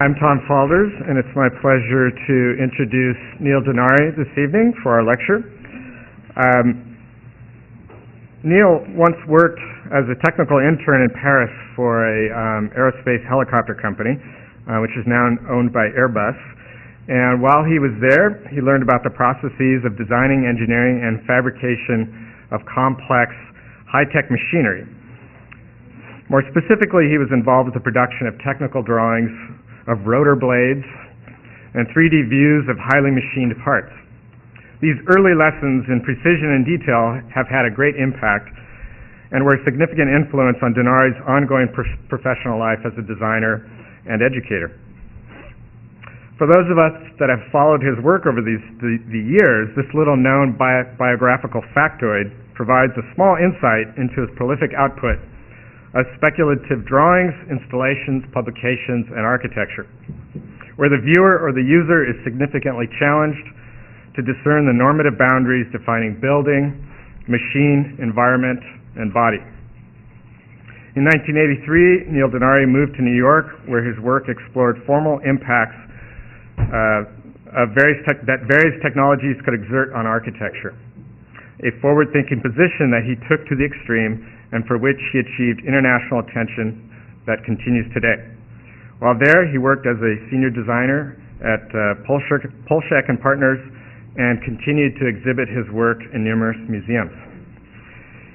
I'm Tom Falders, and it's my pleasure to introduce Neil Denari this evening for our lecture. Neil once worked as a technical intern in Paris for a aerospace helicopter company, which is now owned by Airbus. And while he was there, he learned about the processes of designing, engineering, and fabrication of complex, high-tech machinery. More specifically, he was involved with the production of technical drawings of rotor blades and 3D views of highly machined parts. These early lessons in precision and detail have had a great impact and were a significant influence on Denari's ongoing professional life as a designer and educator. For those of us that have followed his work over the years, this little-known biographical factoid provides a small insight into his prolific output of speculative drawings, installations, publications, and architecture, where the viewer or the user is significantly challenged to discern the normative boundaries defining building, machine, environment, and body. In 1983, Neil Denari moved to New York, where his work explored formal impacts that various technologies could exert on architecture, a forward-thinking position that he took to the extreme and for which he achieved international attention that continues today. While there, he worked as a senior designer at Polshek and Partners and continued to exhibit his work in numerous museums.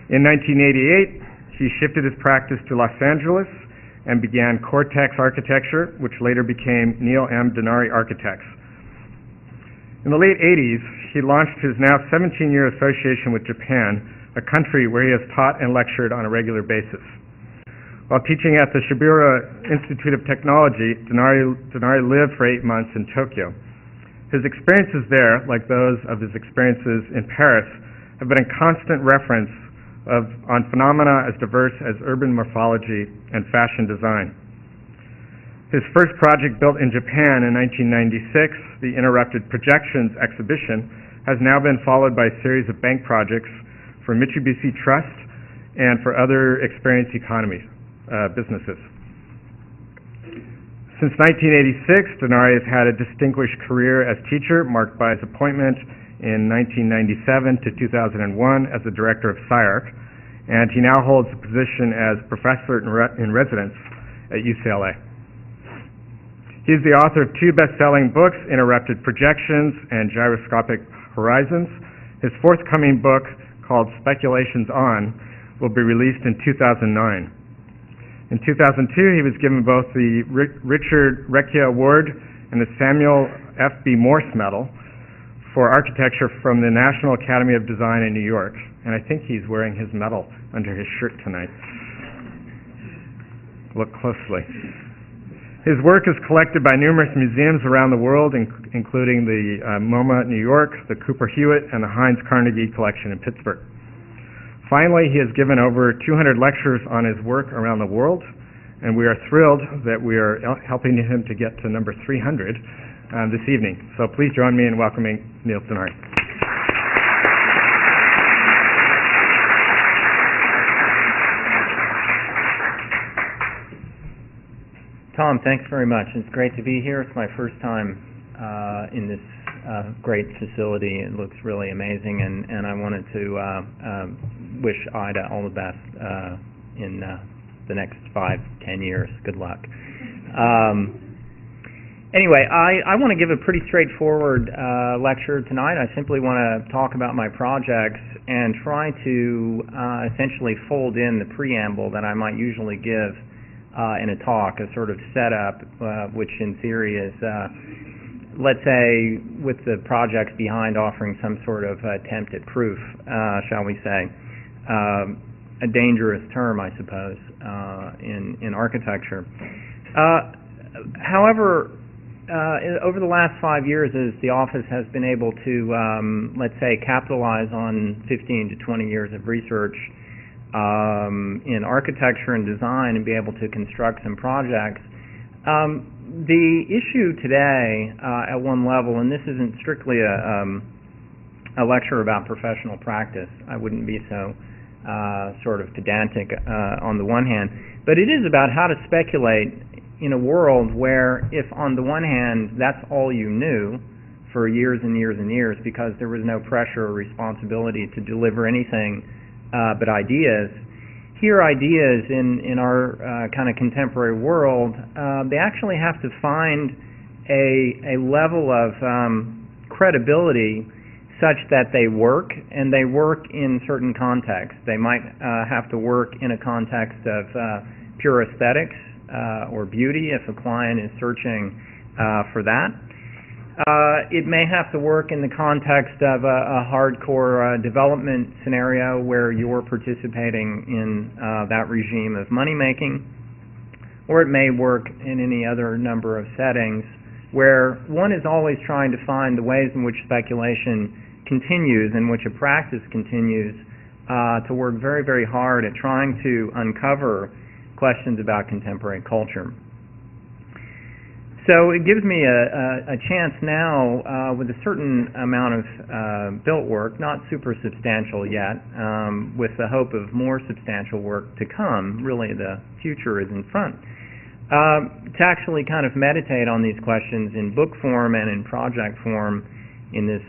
In 1988, he shifted his practice to Los Angeles and began Cortex Architecture, which later became Neil M. Denari Architects. In the late 80s, he launched his now 17-year association with Japan, a country where he has taught and lectured on a regular basis. While teaching at the Shibuya Institute of Technology, Denari lived for 8 months in Tokyo. His experiences there, like those of his experiences in Paris, have been a constant reference on phenomena as diverse as urban morphology and fashion design. His first project built in Japan in 1996, the Interrupted Projections exhibition, has now been followed by a series of bank projects for Mitsubishi Trust and for other experience economy businesses. Since 1986, Denari has had a distinguished career as teacher, marked by his appointment in 1997 to 2001 as the director of SCI-Arc, and he now holds a position as professor in residence at UCLA. He is the author of 2 best-selling books, Interrupted Projections and Gyroscopic Horizons. His forthcoming book, called Speculations On, will be released in 2009. In 2002, he was given both the Richard Recchia Award and the Samuel F.B. Morse Medal for architecture from the National Academy of Design in New York. And I think he's wearing his medal under his shirt tonight. Look closely. His work is collected by numerous museums around the world, including the MoMA New York, the Cooper Hewitt, and the Heinz Carnegie Collection in Pittsburgh. Finally, he has given over 200 lectures on his work around the world, and we are thrilled that we are helping him to get to number 300 this evening. So please join me in welcoming Neil Denari. Tom, thanks very much. It's great to be here. It's my first time in this great facility. It looks really amazing, and I wanted to wish Ida all the best in the next 5-10 years. Good luck. Anyway, I want to give a pretty straightforward lecture tonight. I simply want to talk about my projects and try to essentially fold in the preamble that I might usually give in a talk, a sort of setup, which in theory is, let's say, with the projects behind offering some sort of attempt at proof, shall we say. A dangerous term, I suppose, in architecture. However, over the last 5 years, as the office has been able to, let's say, capitalize on 15 to 20 years of research in architecture and design and be able to construct some projects. The issue today at one level, and this isn't strictly a lecture about professional practice, I wouldn't be so sort of pedantic on the one hand, but it is about how to speculate in a world where if on the one hand that's all you knew for years and years and years because there was no pressure or responsibility to deliver anything but ideas, here ideas in our kind of contemporary world, they actually have to find a level of credibility such that they work, and they work in certain contexts. They might have to work in a context of pure aesthetics or beauty if a client is searching for that. It may have to work in the context of a hardcore development scenario where you're participating in that regime of money making, or it may work in any other number of settings where one is always trying to find the ways in which speculation continues, in which a practice continues to work very, very hard at trying to uncover questions about contemporary culture. So it gives me a chance now with a certain amount of built work, not super substantial yet, with the hope of more substantial work to come. Really the future is in front. To actually kind of meditate on these questions in book form and in project form in this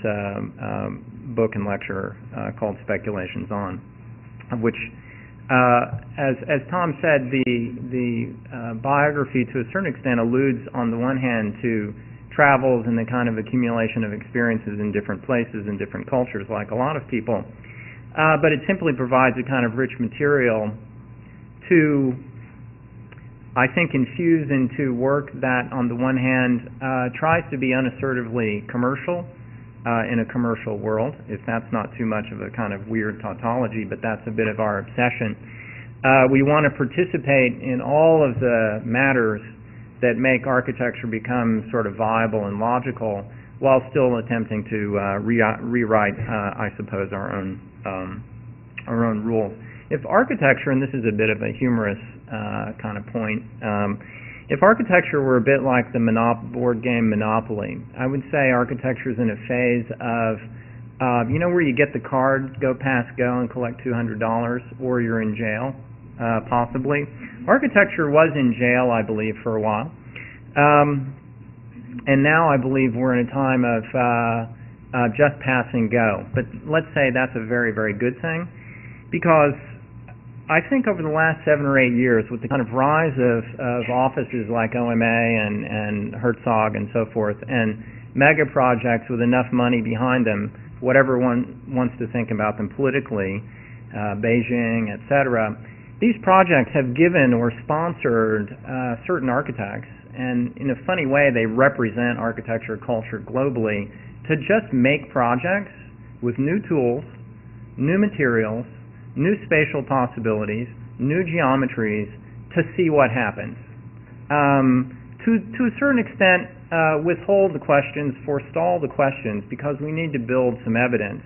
book and lecture called Speculations On, of which as Tom said, the biography to a certain extent alludes on the one hand to travels and the kind of accumulation of experiences in different places and different cultures, like a lot of people, but it simply provides a kind of rich material to, I think, infuse into work that on the one hand tries to be unassertively commercial in a commercial world, if that's not too much of a kind of weird tautology, but that's a bit of our obsession. We want to participate in all of the matters that make architecture become sort of viable and logical, while still attempting to rewrite, I suppose, our own rules. If architecture, and this is a bit of a humorous kind of point, if architecture were a bit like the board game Monopoly, I would say architecture is in a phase of, you know, where you get the card, go pass go, and collect $200, or you're in jail, possibly. Architecture was in jail, I believe, for a while. And now I believe we're in a time of just pass and go. But let's say that's a very, very good thing, because I think over the last 7 or 8 years, with the kind of rise of offices like OMA and Herzog and so forth, and mega projects with enough money behind them, whatever one wants to think about them politically, Beijing, etc., these projects have given or sponsored certain architects, and in a funny way they represent architecture culture globally, to just make projects with new tools, new materials, new spatial possibilities, new geometries, to see what happens. To a certain extent, withhold the questions, forestall the questions, because we need to build some evidence.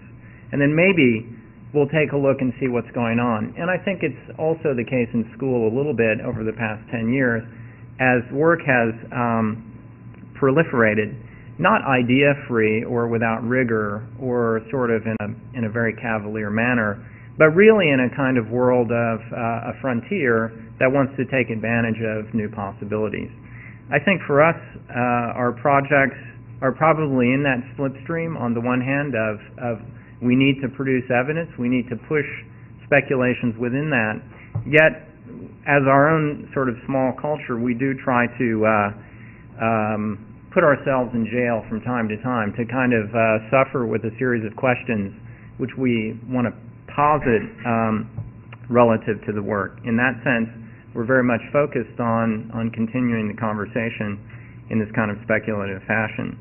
And then maybe we'll take a look and see what's going on. And I think it's also the case in school a little bit over the past 10 years, as work has proliferated, not idea-free or without rigor or sort of in a very cavalier manner, but really in a kind of world of a frontier that wants to take advantage of new possibilities. I think for us, our projects are probably in that slipstream on the one hand of we need to produce evidence, we need to push speculations within that, yet as our own sort of small culture, we do try to put ourselves in jail from time to kind of suffer with a series of questions which we want to posit relative to the work. In that sense, we're very much focused on continuing the conversation in this kind of speculative fashion.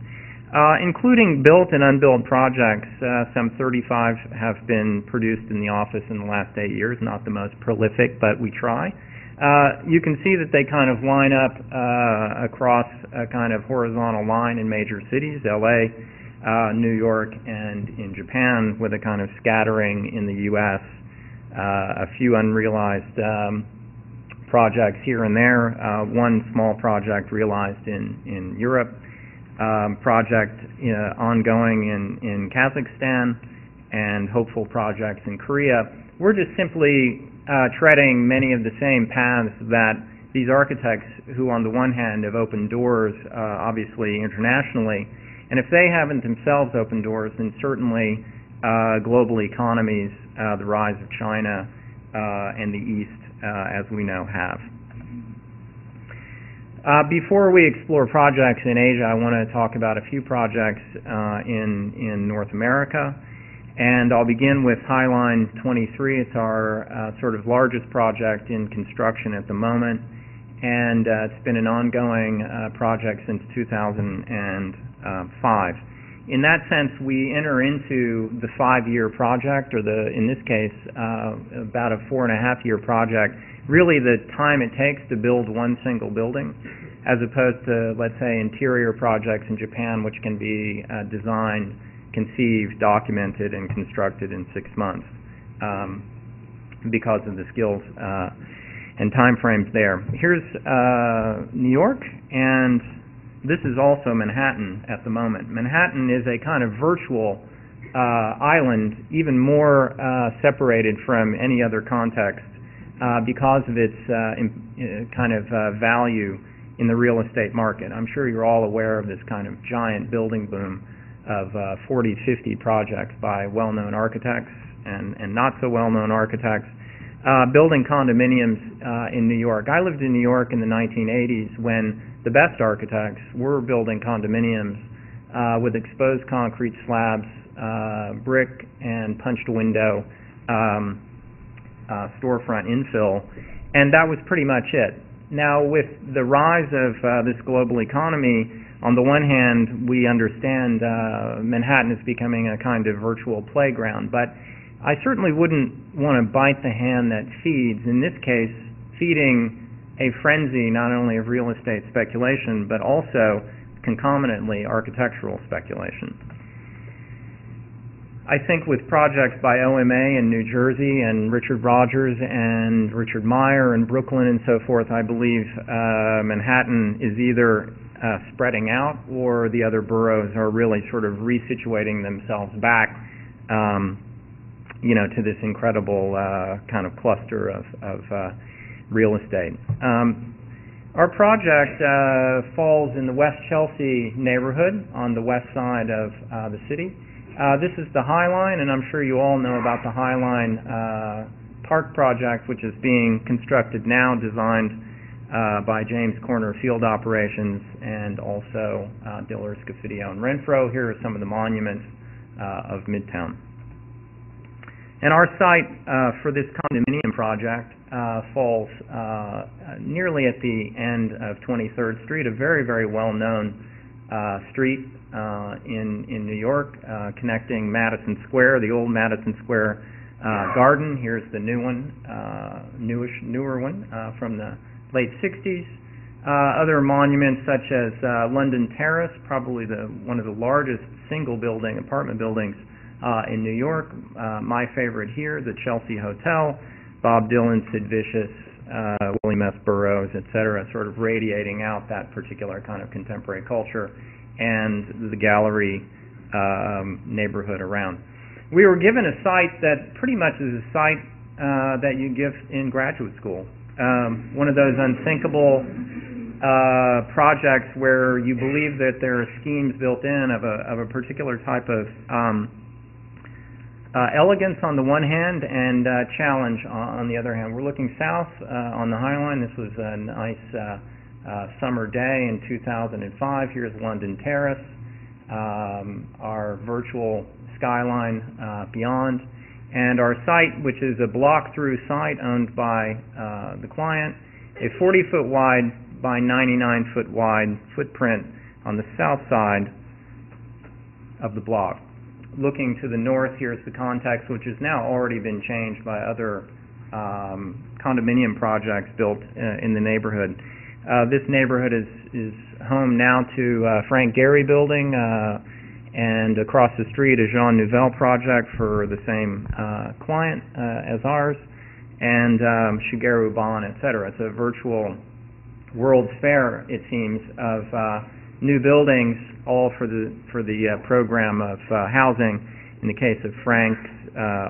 Including built and unbuilt projects, some 35 have been produced in the office in the last 8 years, not the most prolific, but we try. You can see that they kind of line up across a kind of horizontal line in major cities, LA, New York, and in Japan, with a kind of scattering in the US, a few unrealized projects here and there, one small project realized in Europe, project ongoing in Kazakhstan, and hopeful projects in Korea. We're just simply treading many of the same paths that these architects who on the one hand have opened doors obviously internationally, and if they haven't themselves opened doors, then certainly global economies, the rise of China and the East, as we know, have. Before we explore projects in Asia, I want to talk about a few projects in North America. And I'll begin with Highline 23. It's our sort of largest project in construction at the moment. And it's been an ongoing project since 2005. In that sense, we enter into the 5-year project, or in this case, about a 4.5-year project, really the time it takes to build one single building, as opposed to, let's say, interior projects in Japan, which can be designed, conceived, documented, and constructed in 6 months because of the skills and time frames there. Here's New York, and this is also Manhattan at the moment. Manhattan is a kind of virtual island, even more separated from any other context because of its kind of value in the real estate market. I'm sure you're all aware of this kind of giant building boom of 40, 50 projects by well-known architects and not so well-known architects building condominiums in New York. I lived in New York in the 1980s when the best architects were building condominiums with exposed concrete slabs, brick and punched window storefront infill, and that was pretty much it. Now, with the rise of this global economy, on the one hand, we understand Manhattan is becoming a kind of virtual playground, but I certainly wouldn't want to bite the hand that feeds, in this case, feeding a frenzy not only of real estate speculation, but also concomitantly architectural speculation. I think with projects by OMA in New Jersey and Richard Rogers and Richard Meyer in Brooklyn and so forth, I believe Manhattan is either spreading out or the other boroughs are really sort of resituating themselves back to this incredible kind of cluster of real estate. Our project falls in the West Chelsea neighborhood on the west side of the city. This is the Highline, and I'm sure you all know about the Highline Park project, which is being constructed now, designed by James Corner Field Operations and also Diller, Scofidio, and Renfro. Here are some of the monuments of Midtown. And our site for this condominium project falls nearly at the end of 23rd Street, a very, very well-known street in New York, connecting Madison Square, the old Madison Square Garden. Here's the new one, newer one from the late 60s. Other monuments such as London Terrace, probably one of the largest single-building apartment buildings in New York. My favorite here, the Chelsea Hotel, Bob Dylan, Sid Vicious, William S. Burroughs, etc., sort of radiating out that particular kind of contemporary culture, and the gallery neighborhood around. We were given a site that pretty much is a site that you give in graduate school. One of those unthinkable projects where you believe that there are schemes built in of a particular type of elegance on the one hand and challenge on the other hand. We're looking south on the Highline. This was a nice summer day in 2005. Here's London Terrace, our virtual skyline beyond, and our site, which is a block-through site owned by the client, a 40-foot wide by 99-foot wide footprint on the south side of the block. Looking to the north, here's the context, which has now already been changed by other condominium projects built in the neighborhood. This neighborhood is home now to Frank Gehry Building, and across the street a Jean Nouvel project for the same client as ours, and Shigeru Ban, etc. It's a virtual World's Fair, it seems, of new buildings, all for the program of housing. In the case of Frank's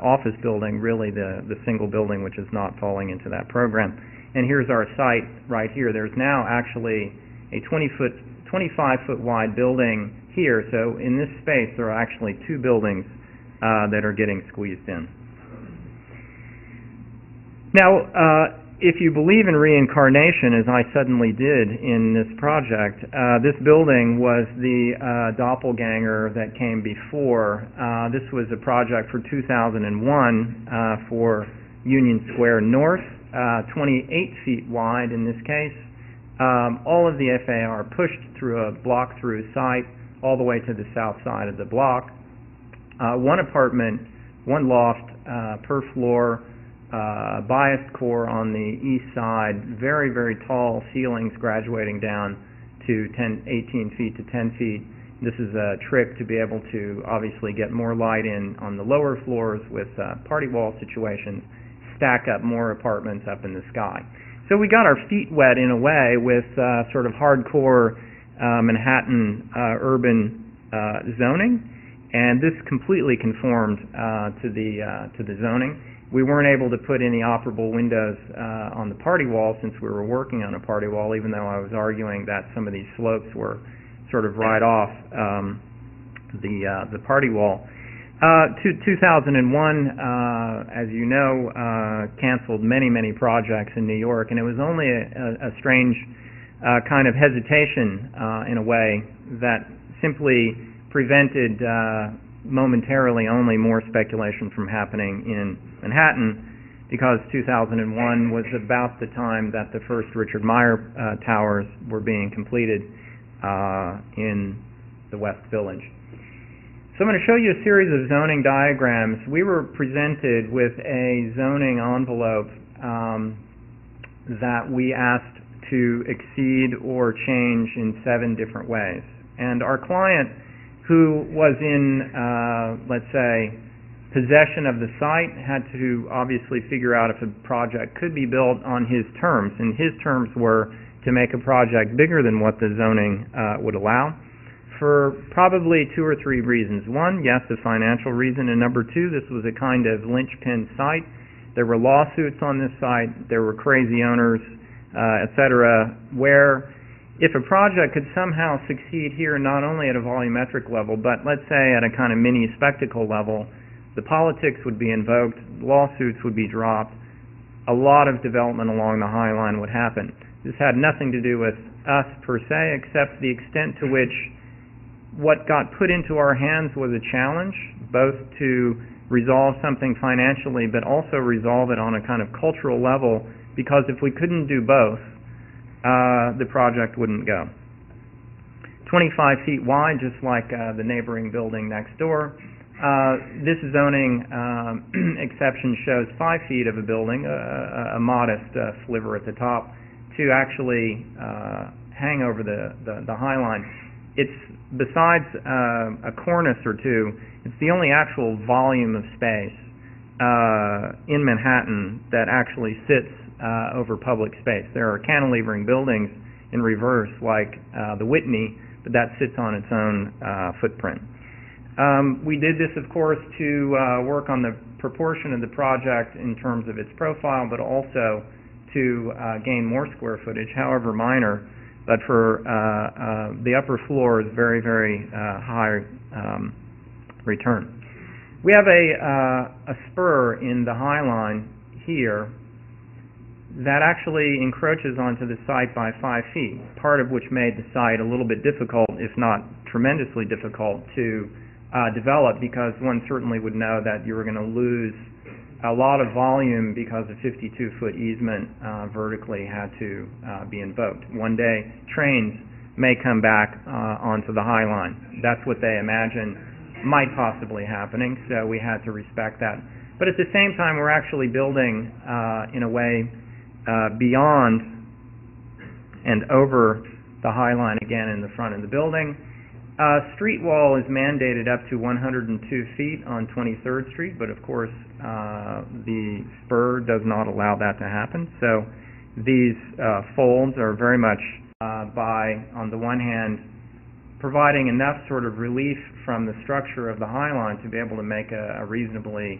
office building, really the single building which is not falling into that program. and here's our site right here. There's now actually a 25-foot wide building here, so in this space there are actually two buildings that are getting squeezed in. Now, if you believe in reincarnation, as I suddenly did in this project, this building was the doppelganger that came before. This was a project for 2001 for Union Square North, 28 feet wide in this case. All of the FAR pushed through a block-through site all the way to the south side of the block. One apartment, one loft per floor, biased core on the east side, very, very tall ceilings graduating down to 18 feet to 10 feet. This is a trick to be able to obviously get more light in on the lower floors with party wall situations, stack up more apartments up in the sky. So we got our feet wet in a way with sort of hardcore Manhattan urban zoning, and this completely conformed to the zoning. We weren't able to put any operable windows on the party wall since we were working on a party wall, even though I was arguing that some of these slopes were sort of right off the party wall. 2001, as you know, canceled many, many projects in New York, and it was only a strange kind of hesitation in a way that simply prevented momentarily only more speculation from happening in Manhattan, because 2001 was about the time that the first Richard Meier towers were being completed in the West Village. So I'm going to show you a series of zoning diagrams. We were presented with a zoning envelope that we asked to exceed or change in 7 different ways. And our client, who was in, let's say, possession of the site, had to obviously figure out if a project could be built on his terms. And his terms were to make a project bigger than what the zoning would allow, for probably 2 or 3 reasons. One, yes, a financial reason, and number 2, this was a kind of linchpin site. There were lawsuits on this site, there were crazy owners, etc., where if a project could somehow succeed here, not only at a volumetric level, but let's say at a kind of mini spectacle level, the politics would be invoked, lawsuits would be dropped, a lot of development along the High Line would happen. This had nothing to do with us per se, except the extent to which what got put into our hands was a challenge, both to resolve something financially, but also resolve it on a kind of cultural level, because if we couldn't do both, the project wouldn't go. 25 feet wide, just like the neighboring building next door. This zoning exception shows 5 feet of a building, a modest sliver at the top, to actually hang over the High Line. It's, besides a cornice or two, it's the only actual volume of space in Manhattan that actually sits over public space. There are cantilevering buildings in reverse, like the Whitney, but that sits on its own footprint. We did this, of course, to work on the proportion of the project in terms of its profile, but also to gain more square footage, however minor, but for the upper floor is very, very high return. We have a spur in the High Line here that actually encroaches onto the site by 5 feet, part of which made the site a little bit difficult, if not tremendously difficult, to develop, because one certainly would know that you were going to lose a lot of volume because a 52-foot easement vertically had to be invoked. One day, trains may come back onto the High Line. That's what they imagine might possibly happening, so we had to respect that. But at the same time, we're actually building in a way beyond and over the High Line again in the front of the building. Street wall is mandated up to 102 feet on 23rd Street, but of course the spur does not allow that to happen. So these folds are very much by, on the one hand, providing enough sort of relief from the structure of the High Line to be able to make a reasonably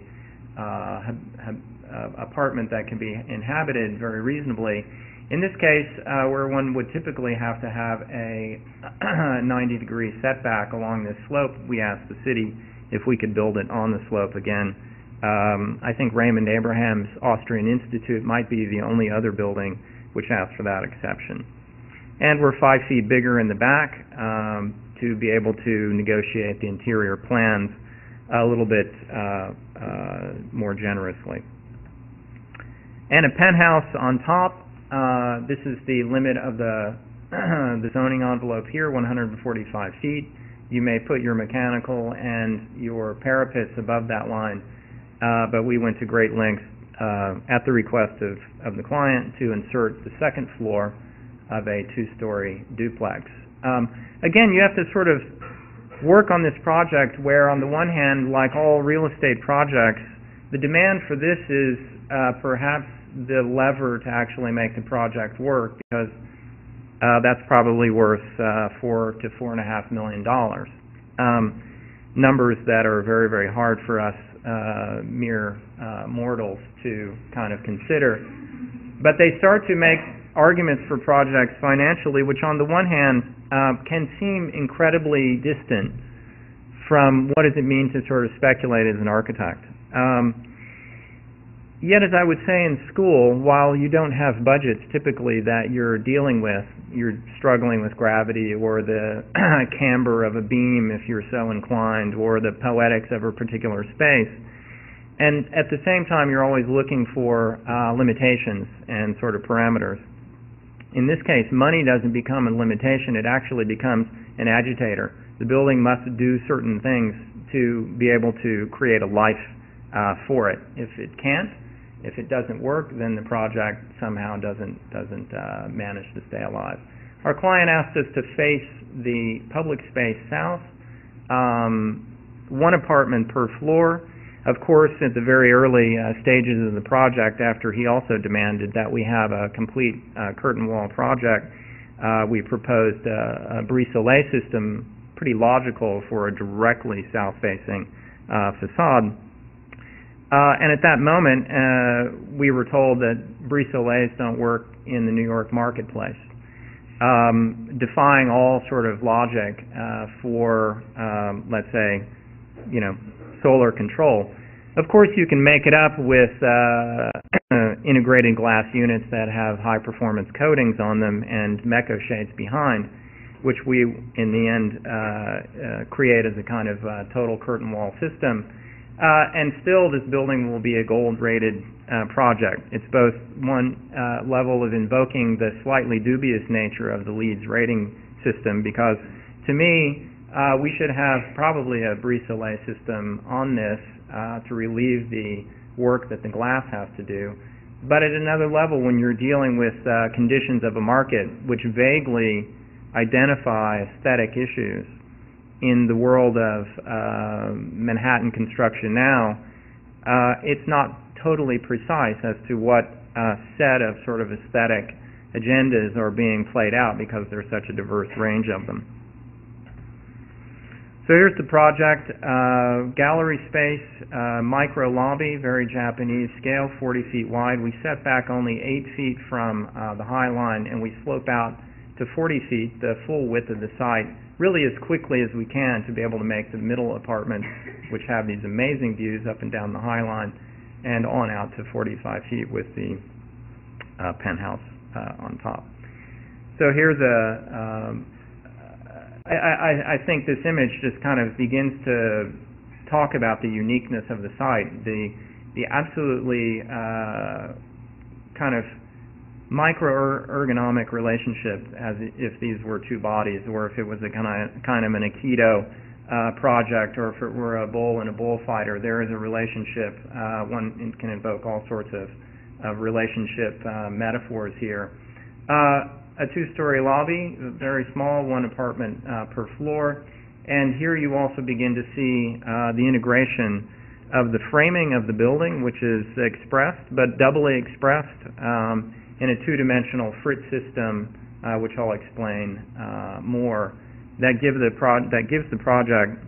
apartment that can be inhabited very reasonably. In this case, where one would typically have to have a 90-degree setback along this slope, we asked the city if we could build it on the slope again. I think Raymond Abraham's Austrian Institute might be the only other building which asked for that exception. And we're 5 feet bigger in the back to be able to negotiate the interior plans a little bit more generously. And a penthouse on top. This is the limit of the zoning envelope here, 145 feet. You may put your mechanical and your parapets above that line, but we went to great lengths at the request of the client to insert the second floor of a 2-story duplex. Again, you have to sort of work on this project where, on the one hand, like all real estate projects, the demand for this is perhaps the lever to actually make the project work, because that's probably worth $4 to $4.5 million. Numbers that are very, very hard for us mere mortals to kind of consider. But they start to make arguments for projects financially, which on the one hand can seem incredibly distant from what does it mean to sort of speculate as an architect. Yet, as I would say in school, while you don't have budgets typically that you're dealing with, you're struggling with gravity or the camber of a beam if you're so inclined, or the poetics of a particular space. And at the same time, you're always looking for limitations and sort of parameters. In this case, money doesn't become a limitation, it actually becomes an agitator. The building must do certain things to be able to create a life for it. If it can't, if it doesn't work, then the project somehow doesn't manage to stay alive. Our client asked us to face the public space south, 1 apartment per floor. Of course, at the very early stages of the project, after he also demanded that we have a complete curtain wall project, we proposed a brise-soleil system, pretty logical for a directly south-facing facade. And at that moment, we were told that brise-soleils don't work in the New York marketplace, defying all sort of logic for, let's say, solar control. Of course, you can make it up with integrated glass units that have high-performance coatings on them and Meco shades behind, which we, in the end, create as a kind of total curtain wall system. And still, this building will be a gold-rated project. It's both one level of invoking the slightly dubious nature of the LEED's rating system, because to me, we should have probably a brise-soleil system on this to relieve the work that the glass has to do. But at another level, when you're dealing with conditions of a market which vaguely identify aesthetic issues, in the world of Manhattan construction now, it's not totally precise as to what set of sort of aesthetic agendas are being played out, because there's such a diverse range of them. So here's the project. Gallery space, micro lobby, very Japanese scale, 40 feet wide. We set back only 8 feet from the high line, and we slope out to 40 feet, the full width of the site, really as quickly as we can to be able to make the middle apartments, which have these amazing views up and down the High Line, and on out to 45 feet with the penthouse on top. So here's I think this image just kind of begins to talk about the uniqueness of the site, the absolutely kind of micro-ergonomic relationship, as if these were 2 bodies, or if it was a kind of an Aikido project, or if it were a bull and a bullfighter. There is a relationship. One can invoke all sorts of relationship metaphors here. A 2-story lobby, very small, 1 apartment per floor. And here you also begin to see the integration of the framing of the building, which is expressed, but doubly expressed in a 2-dimensional Fritz system, which I'll explain more, that gives the project,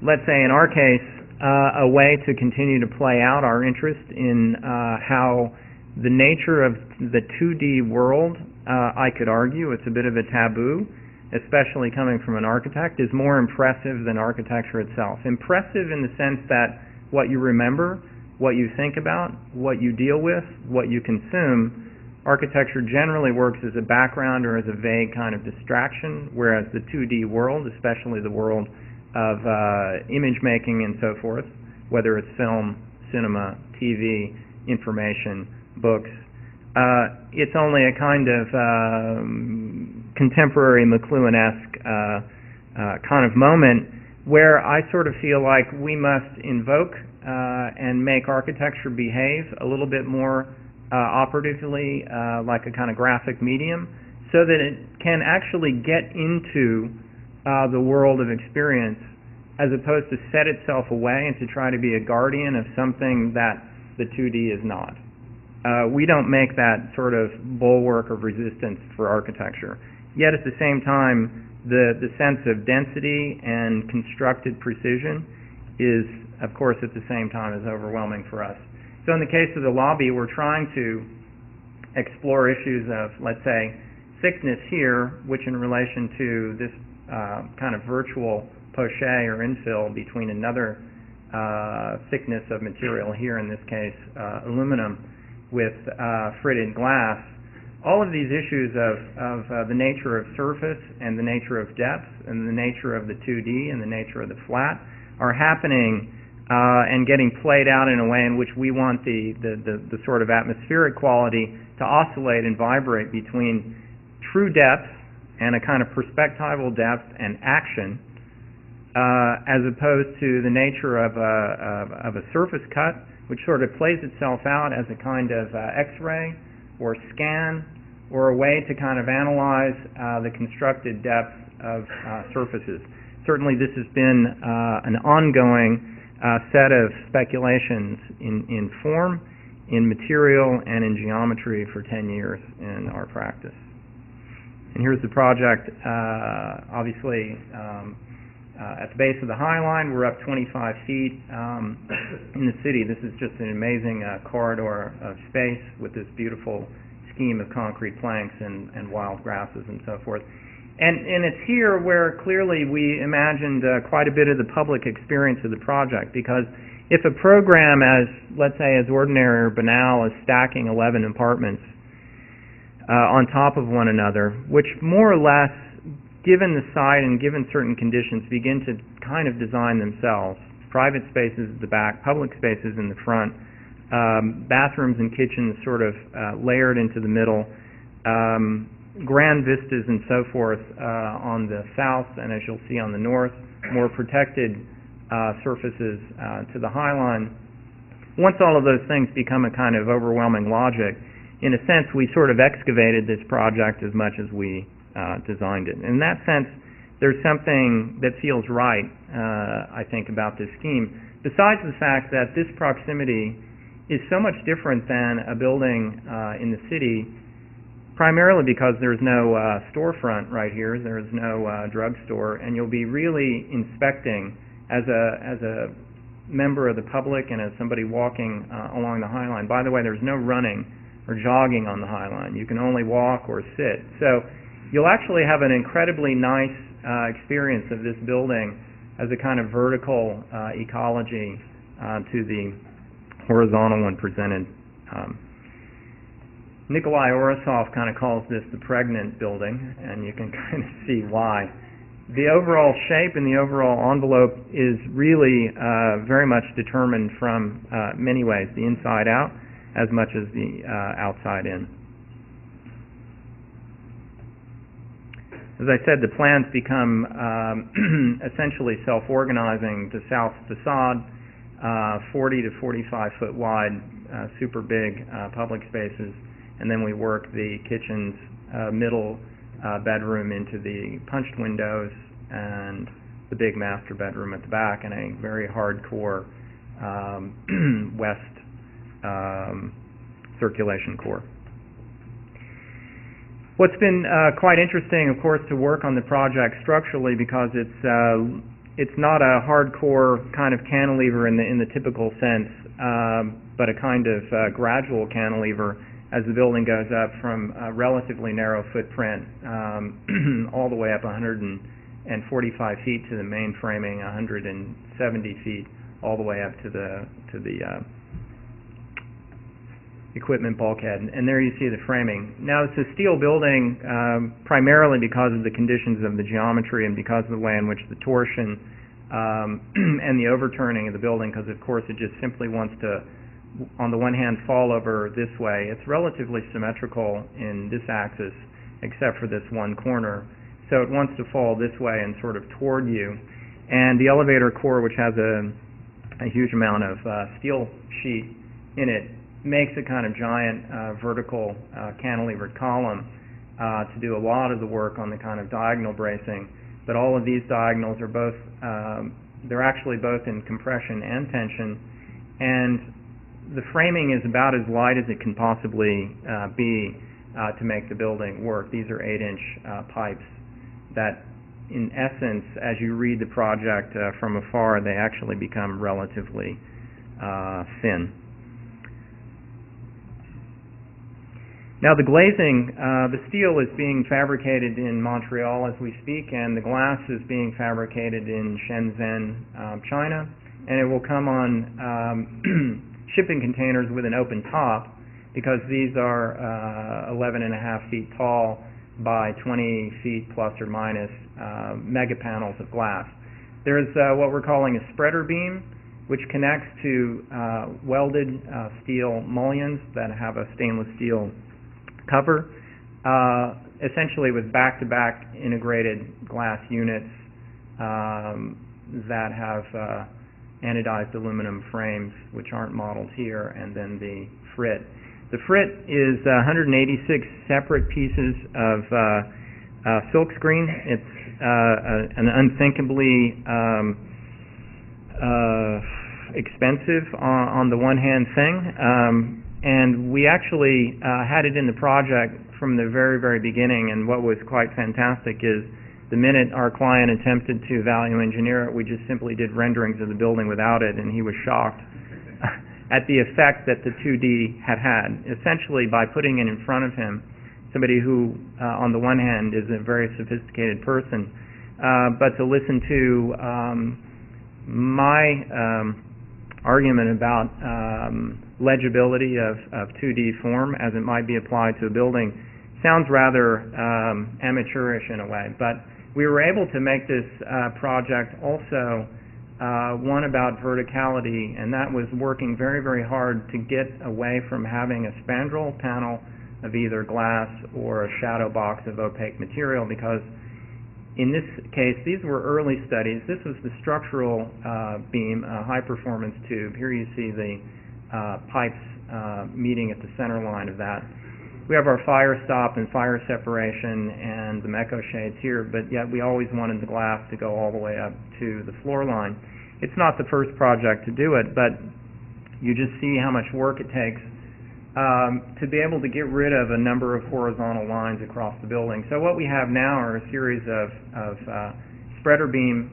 let's say in our case, a way to continue to play out our interest in how the nature of the 2D world, I could argue, it's a bit of a taboo, especially coming from an architect, is more impressive than architecture itself. Impressive in the sense that what you remember, what you think about, what you deal with, what you consume, architecture generally works as a background or as a vague kind of distraction, whereas the 2D world, especially the world of image making and so forth, whether it's film, cinema, TV, information, books, it's only a kind of contemporary McLuhan-esque kind of moment where I sort of feel like we must invoke and make architecture behave a little bit more operatively like a kind of graphic medium, so that it can actually get into the world of experience, as opposed to set itself away and to try to be a guardian of something that the 2D is not. We don't make that sort of bulwark of resistance for architecture. Yet at the same time, the sense of density and constructed precision is, of course, at the same time as overwhelming for us. So in the case of the lobby, we're trying to explore issues of, let's say, thickness here, which in relation to this kind of virtual poche or infill between another thickness of material here, in this case aluminum, with fritted glass. All of these issues of the nature of surface and the nature of depth and the nature of the 2D and the nature of the flat are happening and getting played out in a way in which we want the sort of atmospheric quality to oscillate and vibrate between true depth and a kind of perspectival depth and action, as opposed to the nature of a surface cut, which sort of plays itself out as a kind of X-ray or scan, or a way to kind of analyze the constructed depth of surfaces. Certainly this has been an ongoing set of speculations in form, in material, and in geometry for 10 years in our practice. And here's the project, obviously at the base of the High Line. We're up 25 feet in the city. This is just an amazing corridor of space with this beautiful scheme of concrete planks and wild grasses and so forth. And it's here where clearly we imagined quite a bit of the public experience of the project, because if a program as, let's say, as ordinary or banal as stacking 11 apartments on top of one another, which more or less, given the site and given certain conditions, begin to kind of design themselves, private spaces at the back, public spaces in the front, bathrooms and kitchens sort of layered into the middle, grand vistas and so forth on the south, and as you'll see on the north, more protected surfaces to the High Line. Once all of those things become a kind of overwhelming logic, in a sense we sort of excavated this project as much as we designed it. In that sense, there's something that feels right, I think, about this scheme, besides the fact that this proximity is so much different than a building in the city, primarily because there's no storefront right here, there's no drugstore, and you'll be really inspecting as a member of the public and as somebody walking along the High Line. By the way, there's no running or jogging on the High Line. You can only walk or sit. So you'll actually have an incredibly nice experience of this building as a kind of vertical ecology to the horizontal one presented. Nikolai Orosov kind of calls this the pregnant building, and you can kind of see why. The overall shape and the overall envelope is really very much determined from many ways, the inside out as much as the outside in. As I said, the plans become essentially self-organizing. The south facade, 40 to 45 foot wide, super big public spaces, and then we work the kitchen's middle bedroom into the punched windows and the big master bedroom at the back, and a very hardcore west circulation core. What's been quite interesting, of course, to work on the project structurally, because it's it's not a hardcore kind of cantilever in the typical sense, but a kind of gradual cantilever as the building goes up from a relatively narrow footprint all the way up 145 feet to the main framing, 170 feet all the way up to the equipment bulkhead, and there you see the framing. Now it's a steel building primarily because of the conditions of the geometry and because of the way in which the torsion and the overturning of the building, because of course it just simply wants to, on the one hand, fall over this way. It's relatively symmetrical in this axis except for this one corner, so it wants to fall this way and sort of toward you. And the elevator core, which has a huge amount of steel sheet in it, makes a kind of giant vertical cantilevered column to do a lot of the work on the kind of diagonal bracing. But all of these diagonals are both, they're actually both in compression and tension, and the framing is about as light as it can possibly be to make the building work. These are 8-inch pipes that, in essence, as you read the project from afar, they actually become relatively thin. Now the glazing, the steel is being fabricated in Montreal as we speak, and the glass is being fabricated in Shenzhen, China, and it will come on shipping containers with an open top, because these are 11.5 feet tall by 20 feet plus or minus mega panels of glass. There's what we're calling a spreader beam, which connects to welded steel mullions that have a stainless steel cover, essentially with back-to-back integrated glass units that have anodized aluminum frames, which aren't modeled here, and then the frit. The frit is 186 separate pieces of silkscreen. It's an unthinkably expensive on the one hand thing. And we actually had it in the project from the very, very beginning, and what was quite fantastic is the minute our client attempted to value engineer it, we just simply did renderings of the building without it, and he was shocked at the effect that the 2D had. Essentially, by putting it in front of him, somebody who, on the one hand, is a very sophisticated person, but to listen to my argument about legibility of 2D form as it might be applied to a building sounds rather amateurish in a way. But we were able to make this project also one about verticality, and that was working very, very hard to get away from having a spandrel panel of either glass or a shadow box of opaque material, because in this case, these were early studies. This was the structural beam, a high-performance tube. Here you see the pipes meeting at the center line of that. We have our fire stop and fire separation and the Mecco shades here, but yet we always wanted the glass to go all the way up to the floor line. It's not the first project to do it, but you just see how much work it takes to be able to get rid of a number of horizontal lines across the building. So what we have now are a series of spreader beam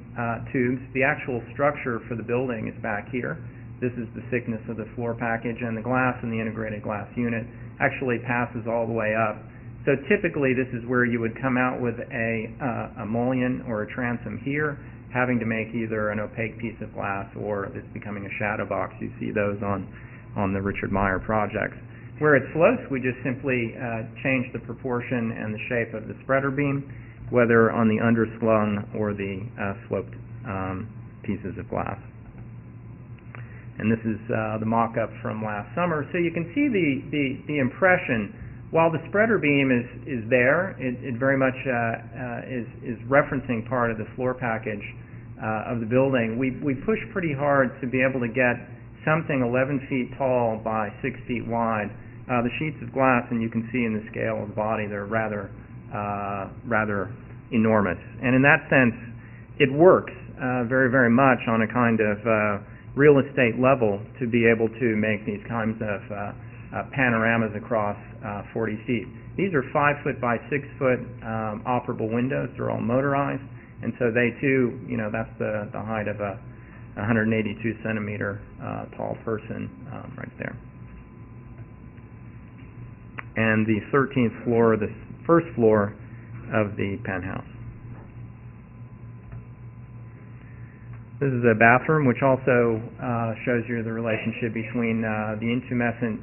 tubes. The actual structure for the building is back here. This is the thickness of the floor package, and the glass in the integrated glass unit actually passes all the way up. So typically this is where you would come out with a mullion or a transom here, having to make either an opaque piece of glass or this becoming a shadow box. You see those on the Richard Meyer projects. Where it slopes, we just simply change the proportion and the shape of the spreader beam, whether on the underslung or the sloped pieces of glass. And this is the mock-up from last summer. So you can see the impression. While the spreader beam is there, it very much is referencing part of the floor package of the building. We push pretty hard to be able to get something 11 feet tall by 6 feet wide. The sheets of glass, and you can see in the scale of the body, they're rather enormous. And in that sense, it works very, very much on a kind of real estate level to be able to make these kinds of panoramas across 40 feet. These are 5 foot by 6 foot operable windows. They're all motorized, And so they too, that's the height of a 182 centimeter tall person right there. And the 13th floor, the first floor of the penthouse. This is a bathroom, which also shows you the relationship between the intumescent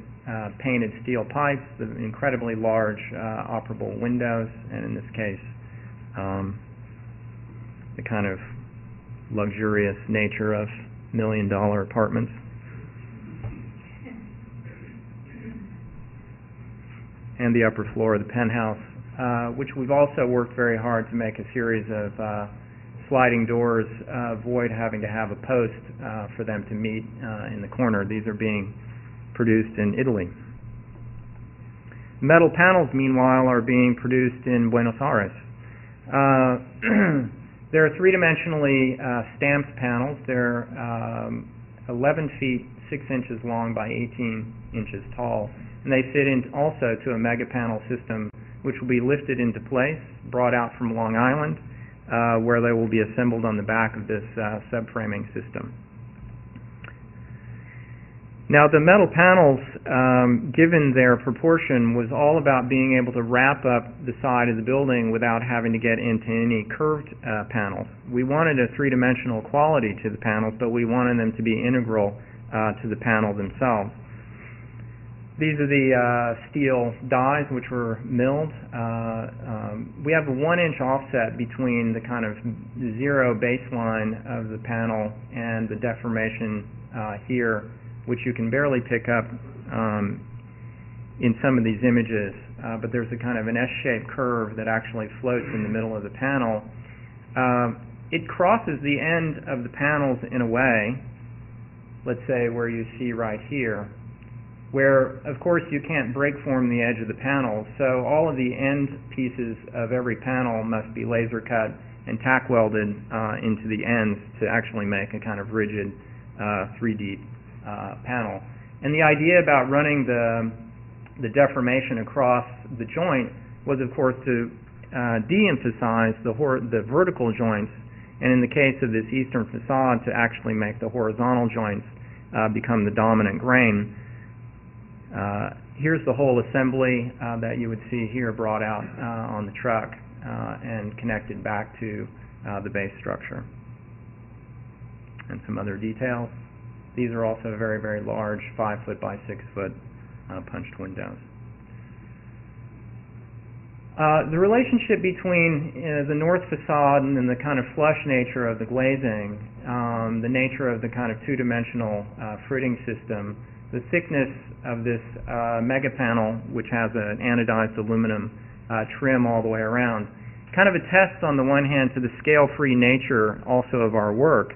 painted steel pipes, the incredibly large operable windows, and in this case, the kind of luxurious nature of million-dollar apartments. And the upper floor of the penthouse, which we've also worked very hard to make a series of sliding doors, avoid having to have a post for them to meet in the corner. These are being produced in Italy. Metal panels, meanwhile, are being produced in Buenos Aires. They're three-dimensionally stamped panels. They're 11 feet 6 inches long by 18 inches tall, and they fit in also to a mega panel system, which will be lifted into place, brought out from Long Island, where they will be assembled on the back of this subframing system. Now, the metal panels, given their proportion, was all about being able to wrap up the side of the building without having to get into any curved panels. We wanted a three-dimensional quality to the panels, but we wanted them to be integral to the panel themselves. These are the steel dies which were milled. We have a 1-inch offset between the kind of zero baseline of the panel and the deformation here, which you can barely pick up in some of these images, but there's a kind of an S-shaped curve that actually floats in the middle of the panel. It crosses the end of the panels in a way, let's say where you see right here, where of course you can't break form the edge of the panel, so all of the end pieces of every panel must be laser cut and tack welded into the ends to actually make a kind of rigid 3D panel. And the idea about running the deformation across the joint was, of course, to de-emphasize the vertical joints, and in the case of this eastern facade, to actually make the horizontal joints become the dominant grain. Here's the whole assembly that you would see here brought out on the truck and connected back to the base structure. And some other details. These are also very, very large 5-foot by 6-foot punched windows. The relationship between the north facade and then the kind of flush nature of the glazing, the nature of the kind of two-dimensional fritting system, the thickness of this mega panel, which has an anodized aluminum trim all the way around, kind of attests on the one hand to the scale-free nature also of our work,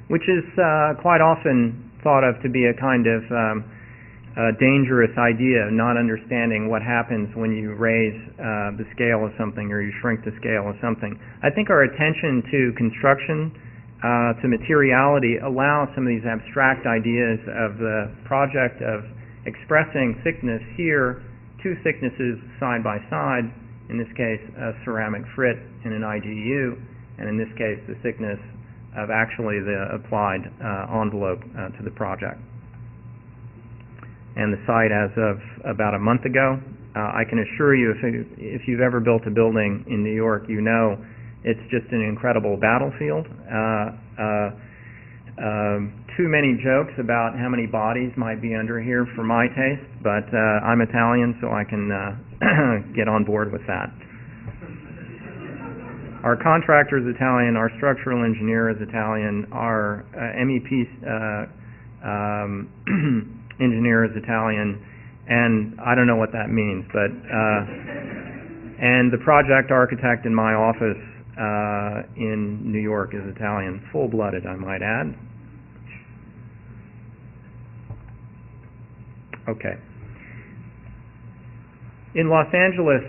which is quite often thought of to be a kind of dangerous idea, not understanding what happens when you raise the scale of something or you shrink the scale of something. I think our attention to construction, to materiality, allows some of these abstract ideas of the project of expressing thickness here, two thicknesses side by side, in this case a ceramic frit in an IGU, and in this case the thickness of actually the applied envelope to the project. And the site as of about a month ago, I can assure you, if you've ever built a building in New York, you know it's just an incredible battlefield. Too many jokes about how many bodies might be under here for my taste, but I'm Italian, so I can get on board with that. Our contractor is Italian, our structural engineer is Italian, our MEP engineer is Italian, and I don't know what that means, but and the project architect in my office in New York is Italian, full-blooded, I might add. Okay. In Los Angeles,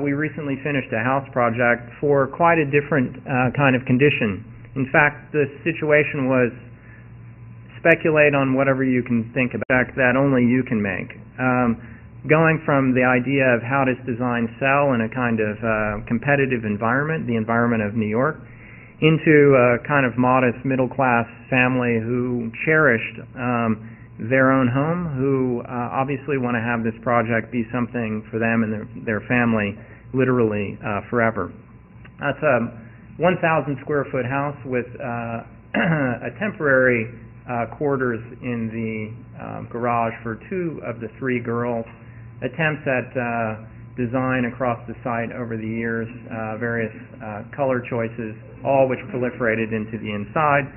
we recently finished a house project for quite a different kind of condition. In fact, the situation was speculate on whatever you can think about that only you can make. going from the idea of how does design sell in a kind of competitive environment, the environment of New York, into a kind of modest middle-class family who cherished their own home, who obviously want to have this project be something for them and their family literally forever. That's a 1,000 square foot house with a temporary quarters in the garage for 2 of the 3 girls. Attempts at design across the site over the years, various color choices, all which proliferated into the inside.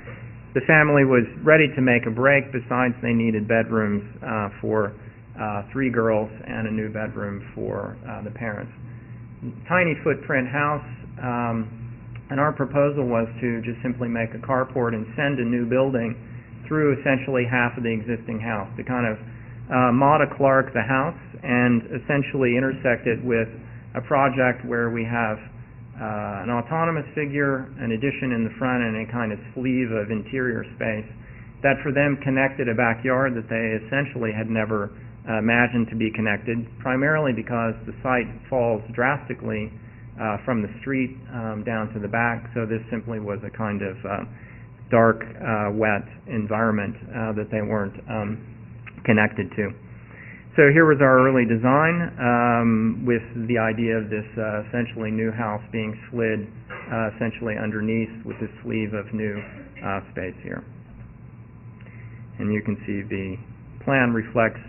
The family was ready to make a break. Besides, they needed bedrooms for 3 girls and a new bedroom for the parents. Tiny footprint house, and our proposal was to just simply make a carport and send a new building through essentially half of the existing house, to kind of Mata Clark the house and essentially intersect it with a project where we have an autonomous figure, an addition in the front, and a kind of sleeve of interior space that for them connected a backyard that they essentially had never imagined to be connected, primarily because the site falls drastically from the street down to the back, so this simply was a kind of dark, wet environment that they weren't connected to. So here was our early design with the idea of this essentially new house being slid essentially underneath with this sleeve of new space here. And you can see the plan reflects